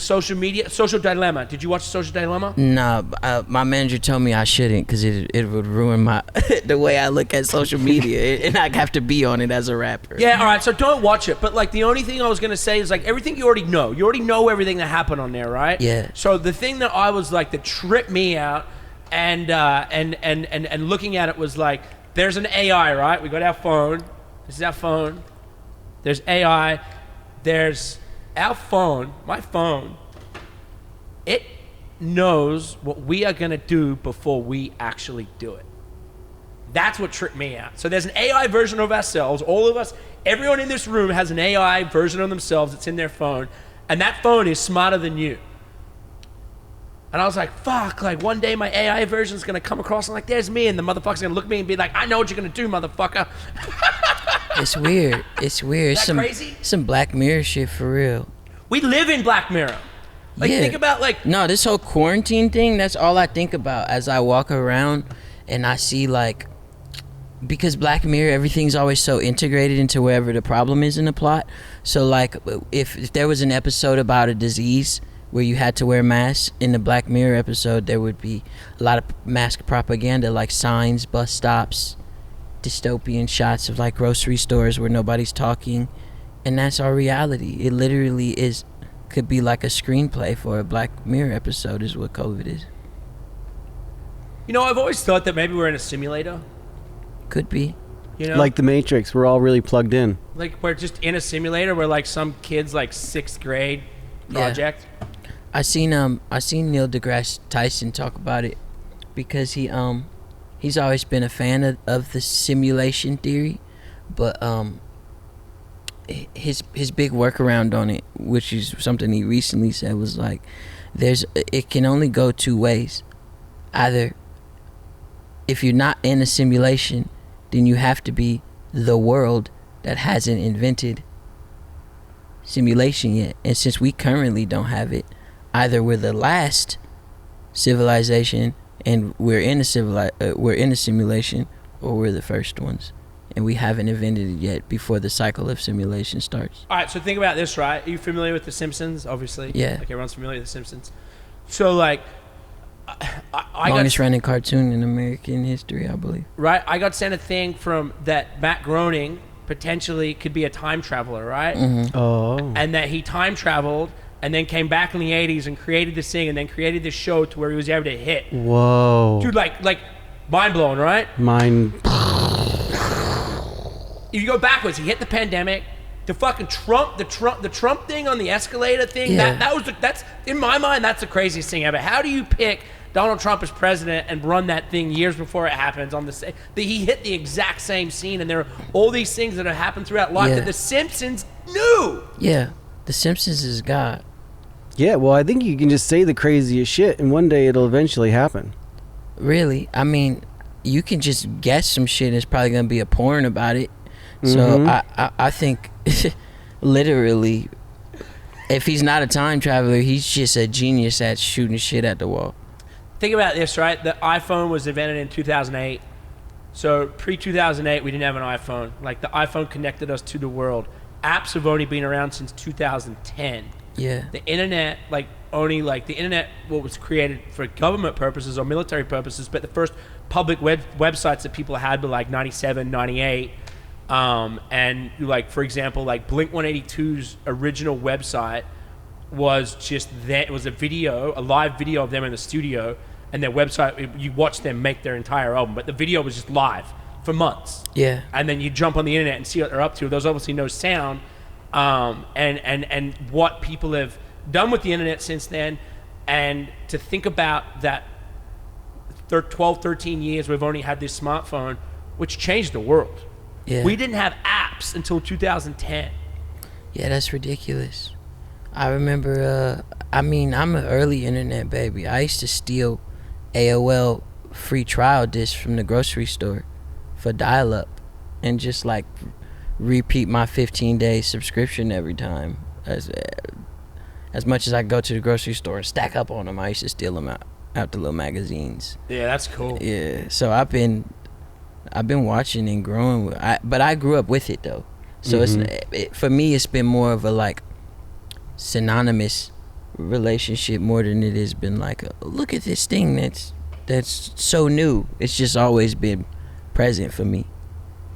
S3: social dilemma? Did you watch the social dilemma?
S1: Nah, my manager told me I shouldn't because it would ruin my the way I look at social media, and I have to be on it as a rapper.
S3: Yeah, all right. So don't watch it. But like, the only thing I was gonna say is like everything you already know. You already know everything that happened on there, right?
S1: Yeah.
S3: So the thing that I was like that tripped me out, and looking at it was like, there's an AI, right? We got our phone. This is our phone. There's AI. There's our phone. My phone. It knows what we are gonna do before we actually do it. That's what tripped me out. So there's an AI version of ourselves. All of us, everyone in this room has an AI version of themselves that's in their phone, and that phone is smarter than you. And I was like, fuck, like one day my AI version's gonna come across and like, there's me, and the motherfucker's gonna look at me and be like, I know what you're gonna do, motherfucker.
S1: It's weird. It's weird.
S3: Is that crazy?
S1: Some Black Mirror shit for real.
S3: We live in Black Mirror. Like, think about like...
S1: No, this whole quarantine thing, that's all I think about as I walk around and I see like... Because Black Mirror, everything's always so integrated into wherever the problem is in the plot. So like, if there was an episode about a disease where you had to wear masks, in the Black Mirror episode, there would be a lot of mask propaganda, like signs, bus stops, dystopian shots of like grocery stores where nobody's talking. And that's our reality. It literally could be like a screenplay for a Black Mirror episode is what COVID is.
S3: You know, I've always thought that maybe we're in a simulator.
S1: Could be.
S3: You know?
S4: Like the Matrix, we're all really plugged in.
S3: Like we're just in a simulator where like some kid's like 6th grade project.
S1: Yeah. I seen Neil deGrasse Tyson talk about it because he's always been a fan of the simulation theory, but his big workaround on it, which is something he recently said, was like it can only go two ways. Either if you're not in a simulation, then you have to be the world that hasn't invented simulation yet. And since we currently don't have it, either we're the last civilization and we're in a simulation, or we're the first ones and we haven't invented it yet before the cycle of simulation starts.
S3: All right, so think about this, right? Are you familiar with The Simpsons? Obviously.
S1: Yeah.
S3: Like everyone's familiar with The Simpsons. So like,
S1: longest running cartoon in American history, I believe.
S3: Right, I got sent a thing from that Matt Groening potentially could be a time traveler, right?
S1: Mm-hmm.
S4: Oh.
S3: And that he time traveled and then came back in the 80s and created this thing and then created this show to where he was able to hit.
S4: Whoa.
S3: Dude, like mind blowing, right? If you go backwards, he hit the pandemic, the fucking Trump thing on the escalator thing.
S1: Yeah.
S3: That's in my mind, that's the craziest thing ever. How do you pick Donald Trump as president and run that thing years before it happens on the he hit the exact same scene, and there are all these things that have happened throughout life that The Simpsons knew.
S1: Yeah, The Simpsons is God.
S4: Yeah, well, I think you can just say the craziest shit, and one day it'll eventually happen.
S1: Really? I mean, you can just guess some shit and it's probably going to be a porn about it. So I think literally, if he's not a time traveler, he's just a genius at shooting shit at the wall.
S3: Think about this, right? The iPhone was invented in 2008. So pre-2008, we didn't have an iPhone. Like, the iPhone connected us to the world. Apps have only been around since 2010.
S1: Yeah.
S3: The internet, the internet, what was created for government purposes or military purposes, but the first public websites that people had were like 97, 98. And like, for example, like Blink-182's original website was just that. It was a live video of them in the studio, and their website, you watch them make their entire album, but the video was just live for months.
S1: Yeah.
S3: And then you jump on the internet and see what they're up to. There's obviously no sound. And what people have done with the internet since then, and to think about that 12, 13 years we've only had this smartphone, which changed the world.
S1: Yeah.
S3: We didn't have apps until 2010.
S1: Yeah, that's ridiculous. I remember, I'm an early internet baby. I used to steal AOL free trial discs from the grocery store for dial-up and just like repeat my 15-day subscription every time. As much as I go to the grocery store and stack up on them, I used to steal them out the little magazines.
S3: Yeah, that's cool.
S1: Yeah, so I've been watching and growing but I grew up with it though. So for me it's been more of a like synonymous relationship more than it has been like look at this thing that's so new. It's just always been present for me.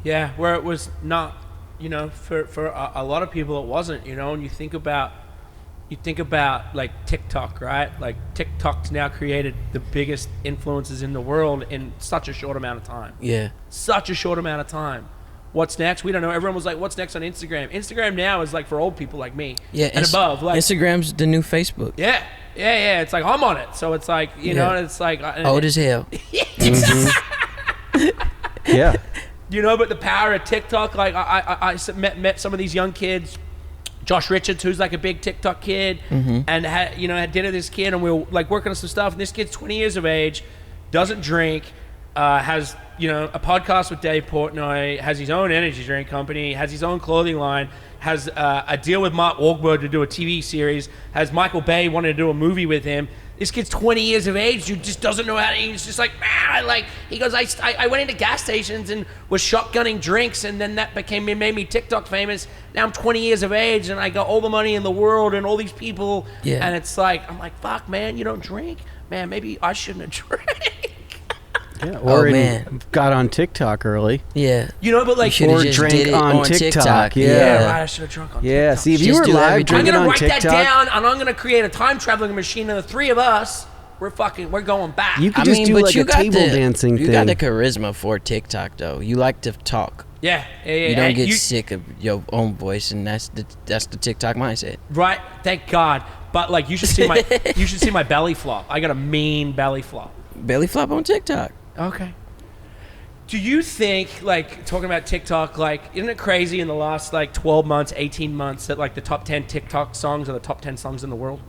S3: Yeah, where it was not, for a lot of people it wasn't, and you think about like TikTok, right? Like TikTok's now created the biggest influences in the world in such a short amount of time.
S1: Yeah. Such
S3: a short amount of time. What's next? We don't know. Everyone was like, what's next on Instagram? Instagram now is like for old people like me and above. Like,
S1: Instagram's the new Facebook.
S3: Yeah. It's like, I'm on it. So it's like, it's like...
S1: old as hell.
S4: Yeah.
S3: But the power of TikTok, like I met some of these young kids Josh Richards, who's like a big TikTok kid, and had dinner with this kid, and we were like working on some stuff. And this kid's 20 years of age, doesn't drink, has a podcast with Dave Portnoy, has his own energy drink company, has his own clothing line, has a deal with Mark Wahlberg to do a TV series, has Michael Bay wanted to do a movie with him. This kid's 20 years of age, who just doesn't know how to, he's just like, man, he goes, I went into gas stations and was shotgunning drinks, and then that made me TikTok famous. Now I'm 20 years of age, and I got all the money in the world and all these people, and it's like, I'm like, fuck, man, you don't drink? Man, maybe I shouldn't have drank.
S4: Yeah, or got on TikTok early.
S1: Yeah.
S3: But like,
S1: or
S4: drank on TikTok.
S3: Yeah, right, I should have drunk on TikTok.
S4: Yeah, see, if you were live drinking on TikTok.
S3: I'm going to write that down, and I'm going to create a time traveling machine, and the three of us, we're going back.
S4: You could just do like a table dancing thing.
S1: You got the charisma for TikTok, though. You like to talk.
S3: Yeah.
S1: You don't get sick of your own voice, and that's the TikTok mindset.
S3: Right. Thank God. But like, you should see my belly flop. I got a mean belly flop.
S1: Belly flop on TikTok.
S3: Okay. Do you think, like, talking about TikTok, like, isn't it crazy in the last, like, 12 months, 18 months that, like, the top 10 TikTok songs are the top 10 songs in the world?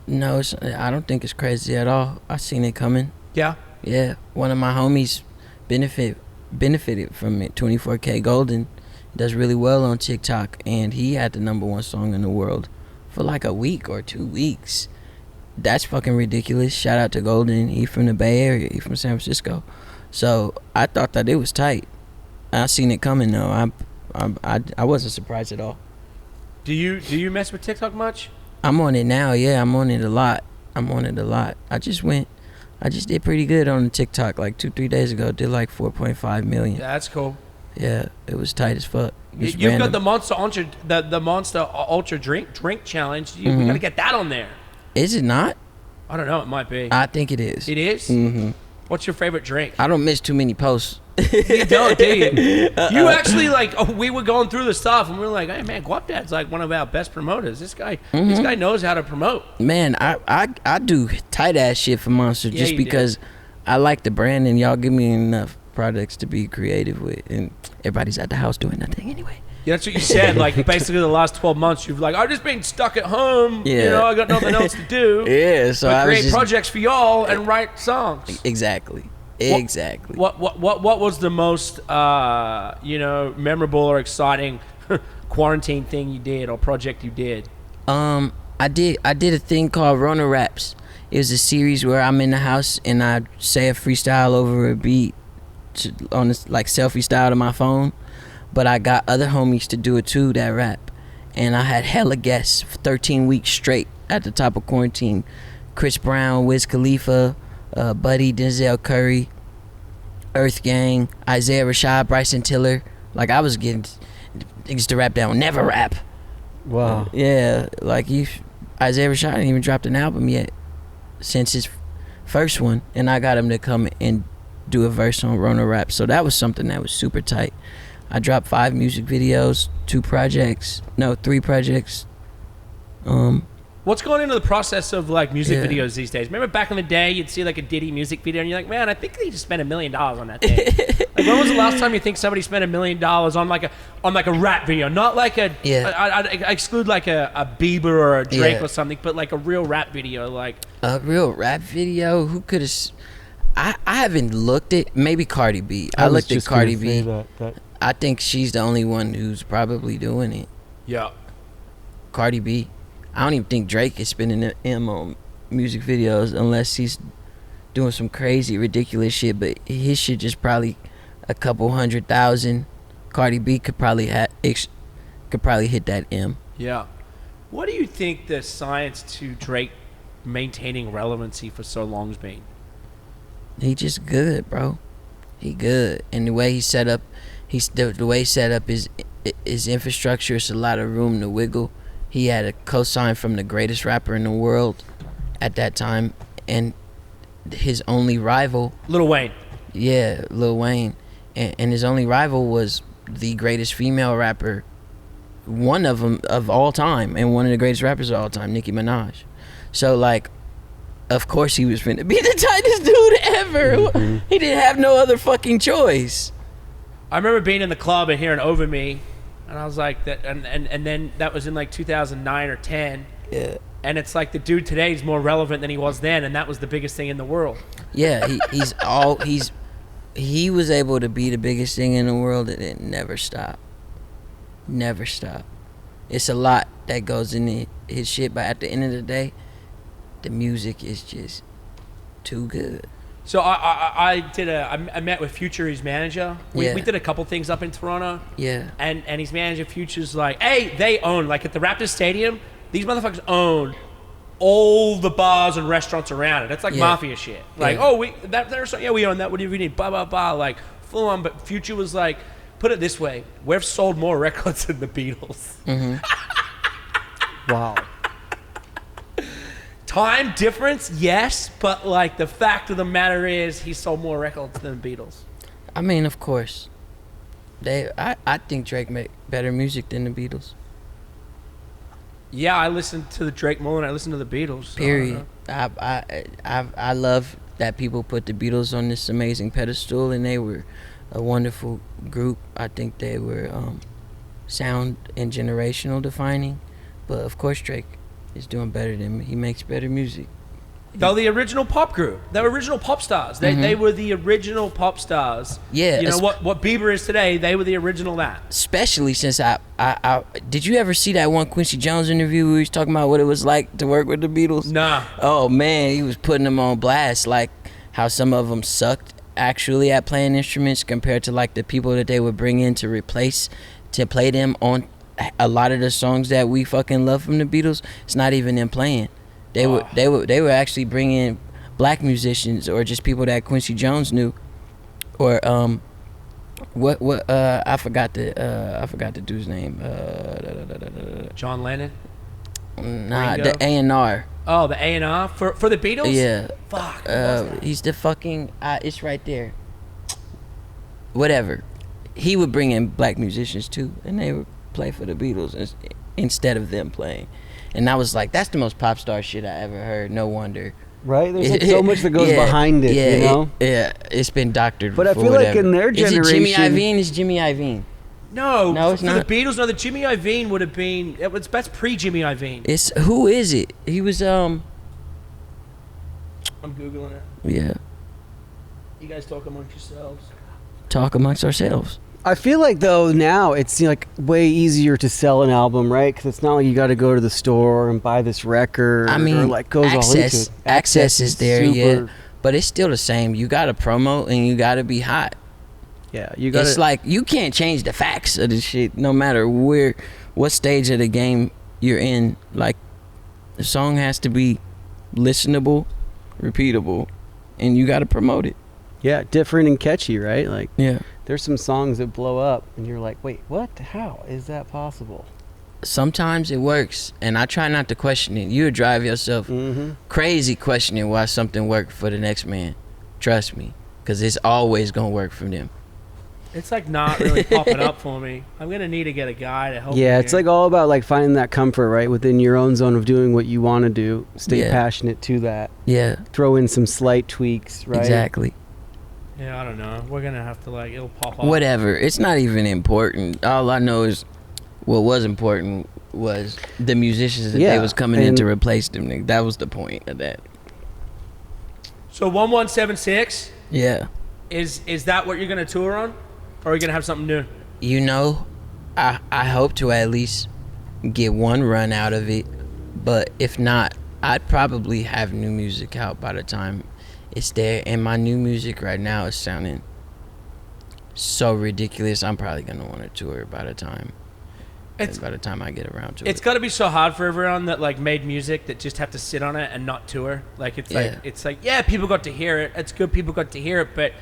S1: No, I don't think it's crazy at all. I seen it coming.
S3: Yeah?
S1: Yeah. One of my homies benefited from it. 24K Golden does really well on TikTok, and he had the #1 song in the world for, like, a week or 2 weeks. That's fucking ridiculous. Shout out to Golden. He from the Bay Area. He from San Francisco. So I thought that it was tight. I seen it coming though. I wasn't surprised at all.
S3: Do you mess with TikTok much?
S1: I'm on it now. Yeah, I'm on it a lot. I just did pretty good on TikTok like 2-3 days ago. Did like 4.5 million.
S3: Yeah, that's cool.
S1: Yeah, it was tight as fuck.
S3: You've got the Monster Ultra drink challenge. We gotta get that on there.
S1: Is it not?
S3: I don't know. It might be.
S1: I think it is.
S3: It is?
S1: Mm-hmm.
S3: What's your favorite drink?
S1: I don't miss too many posts.
S3: You don't, do you? You actually, like, we were going through the stuff, and we were like, hey, man, Guapdad's like one of our best promoters. This guy knows how to promote.
S1: Man, I do tight-ass shit for Monster just because I like the brand, and y'all give me enough products to be creative with, and everybody's at the house doing nothing anyway.
S3: Yeah, that's what you said. Like, basically the last 12 months, you've like, I've just been stuck at home.
S1: Yeah.
S3: I got nothing else to do.
S1: Yeah, so
S3: I create projects for y'all and write songs.
S1: Exactly.
S3: What was the most, memorable or exciting quarantine thing you did or project you did?
S1: I did a thing called Rona Raps. It was a series where I'm in the house and I say a freestyle over a beat on this, like, selfie style to my phone. But I got other homies to do it too, that rap. And I had hella guests for 13 weeks straight at the top of quarantine. Chris Brown, Wiz Khalifa, Buddy, Denzel Curry, Earth Gang, Isaiah Rashad, Bryson Tiller. Like, I was getting niggas to rap down, never rap.
S4: Wow.
S1: Yeah, like Isaiah Rashad didn't even dropped an album yet since his first one. And I got him to come and do a verse on Rona Rap. So that was something that was super tight. I dropped 5 music videos, 3 projects.
S3: What's going into the process of, like, music videos these days? Remember back in the day, you'd see like a Diddy music video and you're like, man, I think they just spent $1 million on that thing. Like, when was the last time you think somebody spent $1 million on like a rap video? Not like I exclude like a Bieber or a Drake or something, but like a real rap video. Like
S1: a real rap video? Who could have? I haven't looked at. Maybe Cardi B. I looked at Cardi B.
S4: That.
S1: I think she's the only one who's probably doing it.
S3: Yeah.
S1: Cardi B. I don't even think Drake is spending him on music videos unless he's doing some crazy, ridiculous shit. But his shit just probably a couple 100,000. Cardi B could probably hit that M.
S3: Yeah. What do you think the science to Drake maintaining relevancy for so long has been?
S1: He just good, bro. He good, and the way he's set up, the way he set up his infrastructure. It's a lot of room to wiggle. He had a cosign from the greatest rapper in the world at that time, and his only rival,
S3: Lil Wayne.
S1: Yeah, Lil Wayne, and his only rival was the greatest female rapper, one of them of all time, and one of the greatest rappers of all time, Nicki Minaj. So, like, of course he was finna be the tightest dude ever. Mm-hmm. He didn't have no other fucking choice.
S3: I remember being in the club and hearing Over Me And I was like, that, and then that was in like 2009 or 10.
S1: Yeah.
S3: And it's like the dude today is more relevant than he was then, and that was the biggest thing in the world.
S1: Yeah, he was able to be the biggest thing in the world, and it never stopped. Never stopped. It's a lot that goes into his shit, but at the end of the day, the music is just too good.
S3: So I met with Future, his manager. We did a couple things up in Toronto.
S1: Yeah.
S3: And his manager, Future's like, hey, they own, like at the Raptors Stadium, these motherfuckers own all the bars and restaurants around it. It's like mafia shit. Like, we own that. What do you need? Blah, blah, blah. Like, full on. But Future was like, put it this way. We've sold more records than the Beatles.
S1: Mm-hmm.
S4: Wow.
S3: Time difference, yes. But, like, the fact of the matter is he sold more records than the Beatles.
S1: I mean, of course. I think Drake make better music than the Beatles.
S3: Yeah, I listened to the Drake more than I listened to the Beatles. So
S1: Period. I love that people put the Beatles on this amazing pedestal, and they were a wonderful group. I think they were sound and generational defining, but of course Drake is doing better than me. He makes better music.
S3: They're the original pop group. They're original pop stars. They were the original pop stars.
S1: Yeah.
S3: You know what Bieber is today, they were the original that.
S1: Especially since I did you ever see that one Quincy Jones interview where he was talking about what it was like to work with the Beatles?
S3: Nah.
S1: Oh man, he was putting them on blast, like how some of them sucked actually at playing instruments compared to like the people that they would bring in to play them on a lot of the songs that we fucking love from the Beatles. It's not even them playing. They were actually bringing black musicians or just people that Quincy Jones knew, or I forgot the dude's name.
S3: John Lennon.
S1: Nah,
S3: Ringo?
S1: the A&R.
S3: Oh, the A&R for the Beatles.
S1: Yeah.
S3: Fuck.
S1: He's the fucking. It's right there. Whatever. He would bring in black musicians too, and they would play for the Beatles instead of them playing. And I was like, that's the most pop star shit I ever heard. No wonder.
S4: Right? There's like so much that goes behind it, you know?
S1: It's been doctored.
S4: But I feel like in their generation...
S1: Is it Jimmy Iovine? It's Jimmy Iovine.
S3: No,
S1: it's
S3: for
S1: not.
S3: the Beatles, no, the Jimmy Iovine would have been... That's pre-Jimmy Iovine.
S1: Who is it? He was,
S3: I'm Googling it.
S1: Yeah.
S3: You guys talk amongst yourselves.
S1: Talk amongst ourselves.
S4: I feel like, though, now it's like way easier to sell an album, right? Because it's not like you got to go to the store and buy this record.
S1: I mean,
S4: or like goes all into it.
S1: Access is there,
S4: super,
S1: yeah. But it's still the same. You got to promote and you got to be hot.
S4: Yeah, you got.
S1: It's like you can't change the facts of this shit, no matter what stage of the game you're in. Like, the song has to be listenable, repeatable, and you got to promote it.
S4: Yeah, different and catchy, right? Like,
S1: yeah.
S4: There's some songs that blow up, and you're like, wait, what? How is that possible?
S1: Sometimes it works, and I try not to question it. You would drive yourself crazy questioning why something worked for the next man. Trust me, because it's always going to work for them.
S3: It's like not really popping up for me. I'm going to need to get a guy to help me.
S4: Yeah, it's like all about like finding that comfort, right? Within your own zone of doing what you want to do. Stay passionate to that.
S1: Yeah.
S4: Throw in some slight tweaks, right?
S1: Exactly.
S3: Yeah, I don't know. We're going to have to it'll pop up.
S1: Whatever. It's not even important. All I know is what was important was the musicians that they was coming in to replace them. That was the point of that.
S3: So 1176?
S1: Yeah.
S3: Is that what you're going to tour on? Or are you going to have something new?
S1: You know, I hope to at least get one run out of it. But if not, I'd probably have new music out by the time it's there. And my new music right now is sounding so ridiculous. I'm probably going to want to tour by the time I get around to it.
S3: It's got to be so hard for everyone that like made music that just have to sit on it and not tour. Like it's like people got to hear it. It's good people got to hear it, but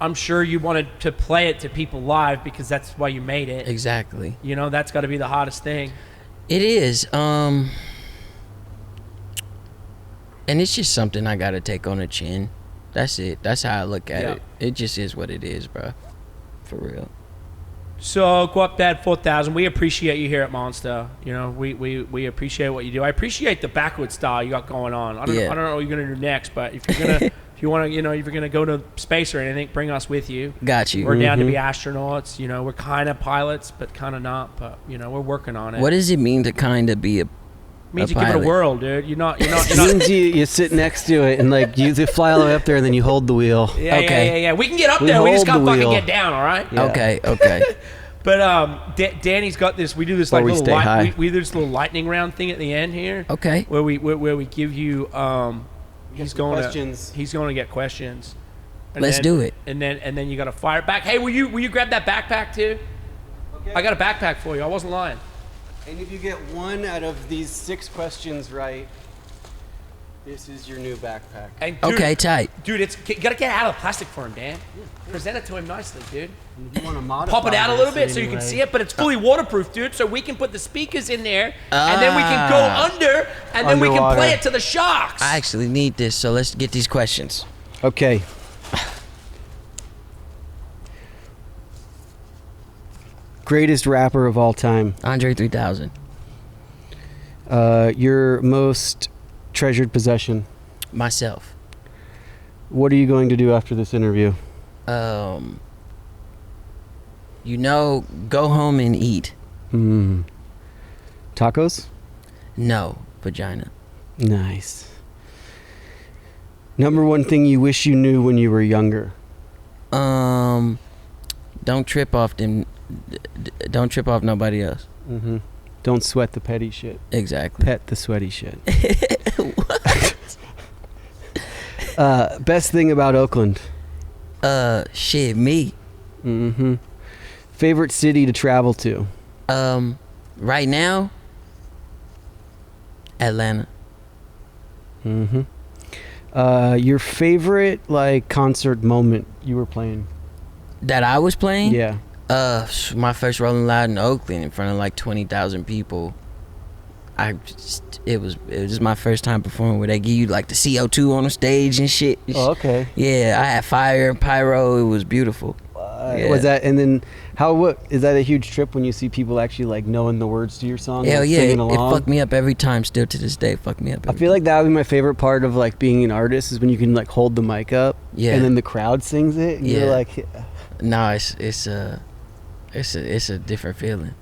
S3: I'm sure you wanted to play it to people live because that's why you made it.
S1: Exactly.
S3: You know, that's got to be the hardest thing.
S1: It is. And it's just something I got to take on the chin. That's it. That's how I look at it. It just is what it is, bro. For real.
S3: So, Guapdad 4000, we appreciate you here at Monster. You know, we appreciate what you do. I appreciate the backward style you got going on. I don't know what you're going to do next, but if you're if you want to, if you're gonna go to space or anything, bring us with you.
S1: Got you.
S3: We're down to be astronauts. We're kind of pilots, but kind of not. But we're working on it.
S1: What does it mean to kind of be a?
S3: Means you give it a whirl, dude. You're not.
S4: It means you sit next to it and like you fly all the way up there and then you hold the wheel.
S3: Yeah,
S1: Okay.
S3: yeah. We can get up there. We just gotta fucking
S4: wheel.
S3: get down. All right.
S4: Yeah.
S1: Okay.
S3: But Danny's got this. We do this
S4: Or
S3: like
S4: we
S3: little
S4: stay high.
S3: we do this little lightning round thing at the end here.
S1: Okay.
S3: Where we give you he's going
S4: questions.
S3: to get questions. And
S1: Let's
S3: then-
S1: do it.
S3: And then you got to fire it back. Hey, will you grab that backpack too?
S4: Okay.
S3: I got a backpack for you. I wasn't lying.
S4: And if you get one out of these 6 questions right, this is your new backpack.
S3: And dude,
S1: Okay, tight.
S3: Dude, you gotta get out of the plastic for him, Dan. Present it to him nicely, dude.
S4: And if you want to modify
S3: Pop it out a little
S4: this
S3: bit so you can
S4: anyway-
S3: see it, but it's fully waterproof, dude. So we can put the speakers in there, and then we can go under, and then we can
S4: Underwater.
S3: play it to the sharks.
S1: I actually need this, so let's get these questions.
S4: Okay. Greatest rapper of all time.
S1: Andre 3000.
S4: Your most treasured possession.
S1: Myself.
S4: What are you going to do after this interview?
S1: Go home and eat.
S4: Tacos?
S1: No, vagina.
S4: Nice. Number one thing you wish you knew when you were younger.
S1: Don't trip off them. Don't trip off nobody else.
S4: Don't sweat the petty shit.
S1: Exactly.
S4: Pet the sweaty shit. Best thing about Oakland.
S1: Shit, me.
S4: Favorite city to travel to.
S1: Right now, Atlanta.
S4: Your favorite concert moment you were playing.
S1: That I was playing.
S4: Yeah.
S1: My first Rolling Loud in Oakland in front of 20,000 people. It was my first time performing where they give you the CO2 on the stage and shit.
S4: Oh, okay.
S1: Yeah, I had fire and pyro. It was beautiful. Yeah.
S4: Was that, and then is that a huge trip when you see people actually knowing the words to your song?
S1: Hell yeah,
S4: singing
S1: it
S4: along?
S1: fucked me up every time. Still to this day, fuck me up.
S4: I feel like that would be my favorite part of being an artist is when you can hold the mic up,
S1: Yeah.
S4: and then the crowd sings it, and you're
S1: Yeah.
S4: like,
S1: No, it's a different feeling.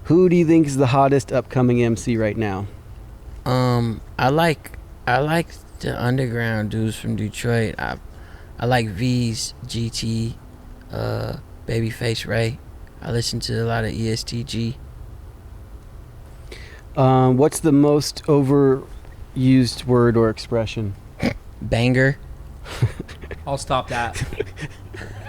S4: who do you think is the hottest upcoming MC right now?
S1: I like the underground dudes from Detroit. I like V's, GT, Babyface Ray. I listen to a lot of ESTG.
S4: What's the most overused word or expression?
S1: Banger.
S3: I'll stop that.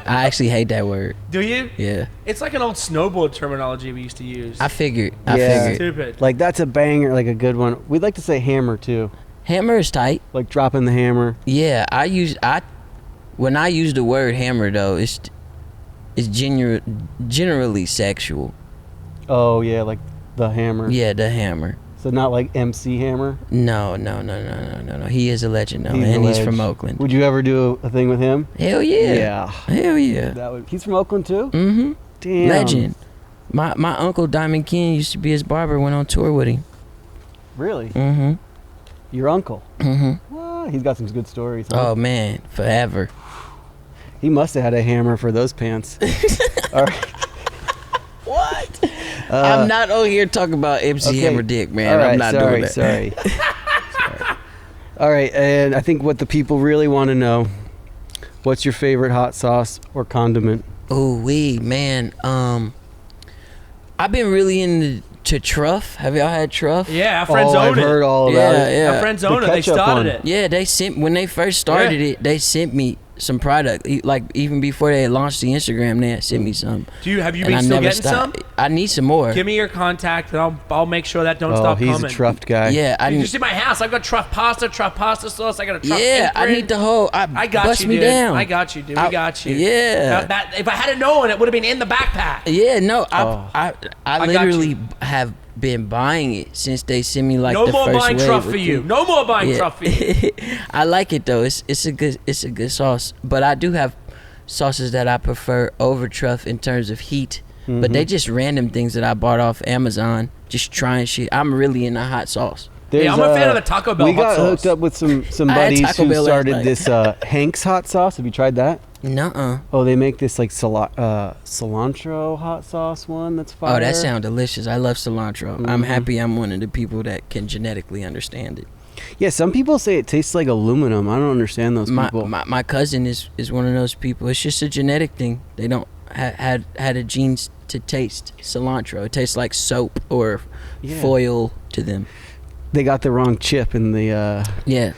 S1: I actually hate that word.
S3: Do you?
S1: Yeah.
S3: It's like an old snowboard terminology we used to use.
S1: I figured.
S3: Stupid.
S4: That's a banger, a good one. We'd like to say hammer too,
S1: Hammer is tight.
S4: dropping the hammer.
S1: Yeah, when I use the word hammer though, it's generally sexual.
S4: Oh yeah, the hammer.
S1: Yeah, the hammer.
S4: So not MC Hammer.
S1: No. He is a legend though, and he's from Oakland.
S4: Would you ever do a thing with him?
S1: Hell yeah.
S4: Yeah.
S1: Hell yeah.
S4: He's from Oakland too.
S1: Mm-hmm.
S4: Damn.
S1: Legend. My uncle Diamond King used to be his barber. Went on tour with him.
S4: Really?
S1: Mm-hmm.
S4: Your uncle?
S1: Mm-hmm.
S4: Wow, he's got some good stories. Huh?
S1: Oh man, forever.
S4: He must have had a hammer for those pants. All right.
S1: What? I'm not on here talking about MC Hammer Dick, man.
S4: All right,
S1: I'm not doing that.
S4: Sorry. All right, and I think what the people really want to know: what's your favorite hot sauce or condiment?
S1: Ooh wee, man. I've been really into truff. Have y'all had truff?
S3: Yeah, our friends
S4: I've
S3: own it.
S4: heard all about it.
S1: Yeah.
S3: Our friends
S4: The
S3: own it. They
S4: ketchup
S3: started
S4: one.
S3: it.
S1: Yeah, they sent when they first started it. They sent me some product. Even before they had launched the Instagram, they had sent me some.
S3: Have you
S1: And
S3: been
S1: I
S3: still
S1: never
S3: getting
S1: stopped.
S3: some?
S1: I need some more.
S3: Give me your contact, and I'll make sure that don't stop
S4: he's
S3: coming.
S4: a truffed guy.
S1: Yeah,
S3: Dude, you see my house? I've got truff pasta sauce. I got a truff.
S1: Yeah, I
S3: imprint.
S1: need the whole.
S3: I got
S1: bust
S3: you,
S1: me
S3: dude.
S1: down.
S3: I got you, dude. We got you.
S1: Yeah.
S3: If I had known, it would have been in the backpack.
S1: Yeah, no,
S4: Oh.
S1: I
S3: got
S1: literally
S3: you.
S1: have been buying it since they sent me
S3: No
S1: the
S3: more
S1: first
S3: buying
S1: wave
S3: truff
S1: with
S3: for you.
S1: it.
S3: No more buying
S1: Yeah.
S3: truff for you.
S1: I like it though. It's a good sauce. But I do have sauces that I prefer over truff in terms of heat. But they just random things that I bought off Amazon. Just trying shit. I'm really into hot sauce.
S4: There's,
S3: I'm a fan of the Taco Bell
S4: We
S3: hot
S4: got
S3: sauce.
S4: hooked up with some
S1: I had
S4: buddies
S1: Taco
S4: who
S1: Bell last
S4: started
S1: night.
S4: this Hank's hot sauce. Have you tried that?
S1: Nuh-uh.
S4: Oh, they make this like cilantro hot sauce one that's fire.
S1: Oh, that sounds delicious. I love cilantro. I'm happy I'm one of the people that can genetically understand it.
S4: Yeah, some people say it tastes like aluminum. I don't understand those people.
S1: My cousin is one of those people. It's just a genetic thing. They don't had a genes to taste cilantro. It tastes like soap or foil to them.
S4: They got the wrong chip in the
S1: Yeah.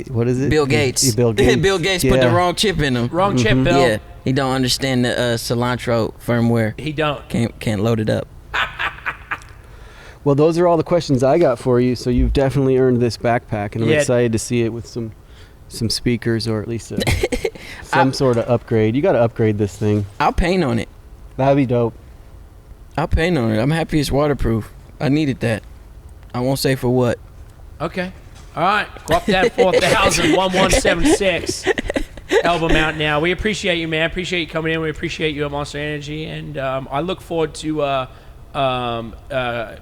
S4: what is it?
S1: Bill Gates.
S4: Bill Gates.
S1: Bill Gates put the wrong chip in them.
S3: Wrong chip, Bill.
S1: Yeah. He don't understand the cilantro firmware.
S3: He don't.
S1: Can't load it up.
S4: Well, those are all the questions I got for you. So you've definitely earned this backpack, and I'm
S3: Yeah.
S4: excited to see it with some speakers or at least some sort of upgrade. You got to upgrade this thing.
S1: I'll paint on it.
S4: That'd be dope.
S1: I'll paint on it. I'm happy it's waterproof. I needed that. I won't say for what.
S3: Okay. All right. Guapdad 4000 1176 album out now. We appreciate you, man. Appreciate you coming in. We appreciate you at Monster Energy, and I look forward to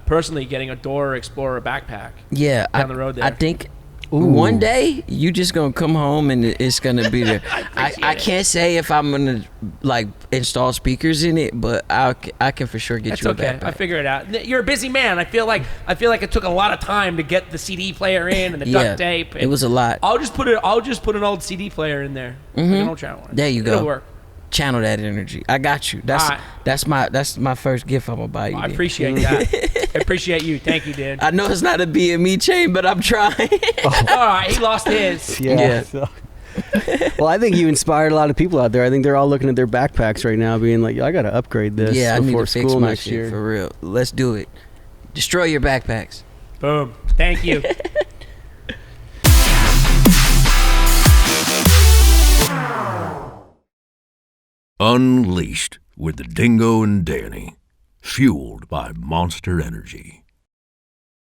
S3: personally getting a Dora Explorer backpack.
S1: Yeah,
S3: down the road there.
S1: I think one day you just gonna come home and it's gonna be there. I can't say if I'm gonna like install speakers in it, but I can for sure get
S3: That's
S1: you a
S3: okay.
S1: backpack.
S3: I figure it out. You're a busy man. I feel like it took a lot of time to get the CD player in and the duct tape. And
S1: it was a lot.
S3: I'll just put an old CD player in there. Like an old channel.
S1: There you go.
S3: It'll work.
S1: Channel that energy. I got you. That's my first gift I'm gonna buy you.
S3: I
S1: then.
S3: appreciate that. I appreciate you. Thank you, dude.
S1: I know it's not a BME chain, but I'm trying.
S3: All right, he lost his.
S1: Yeah.
S4: So. Well, I think you inspired a lot of people out there. I think they're all looking at their backpacks right now, being like, I got to upgrade this
S1: Yeah, I need
S4: before
S1: to fix
S4: school
S1: my
S4: next
S1: shit
S4: year.
S1: for real. Let's do it. Destroy your backpacks.
S3: Boom. Thank you.
S2: Unleashed with the Dingo and Danny. Fueled by Monster Energy.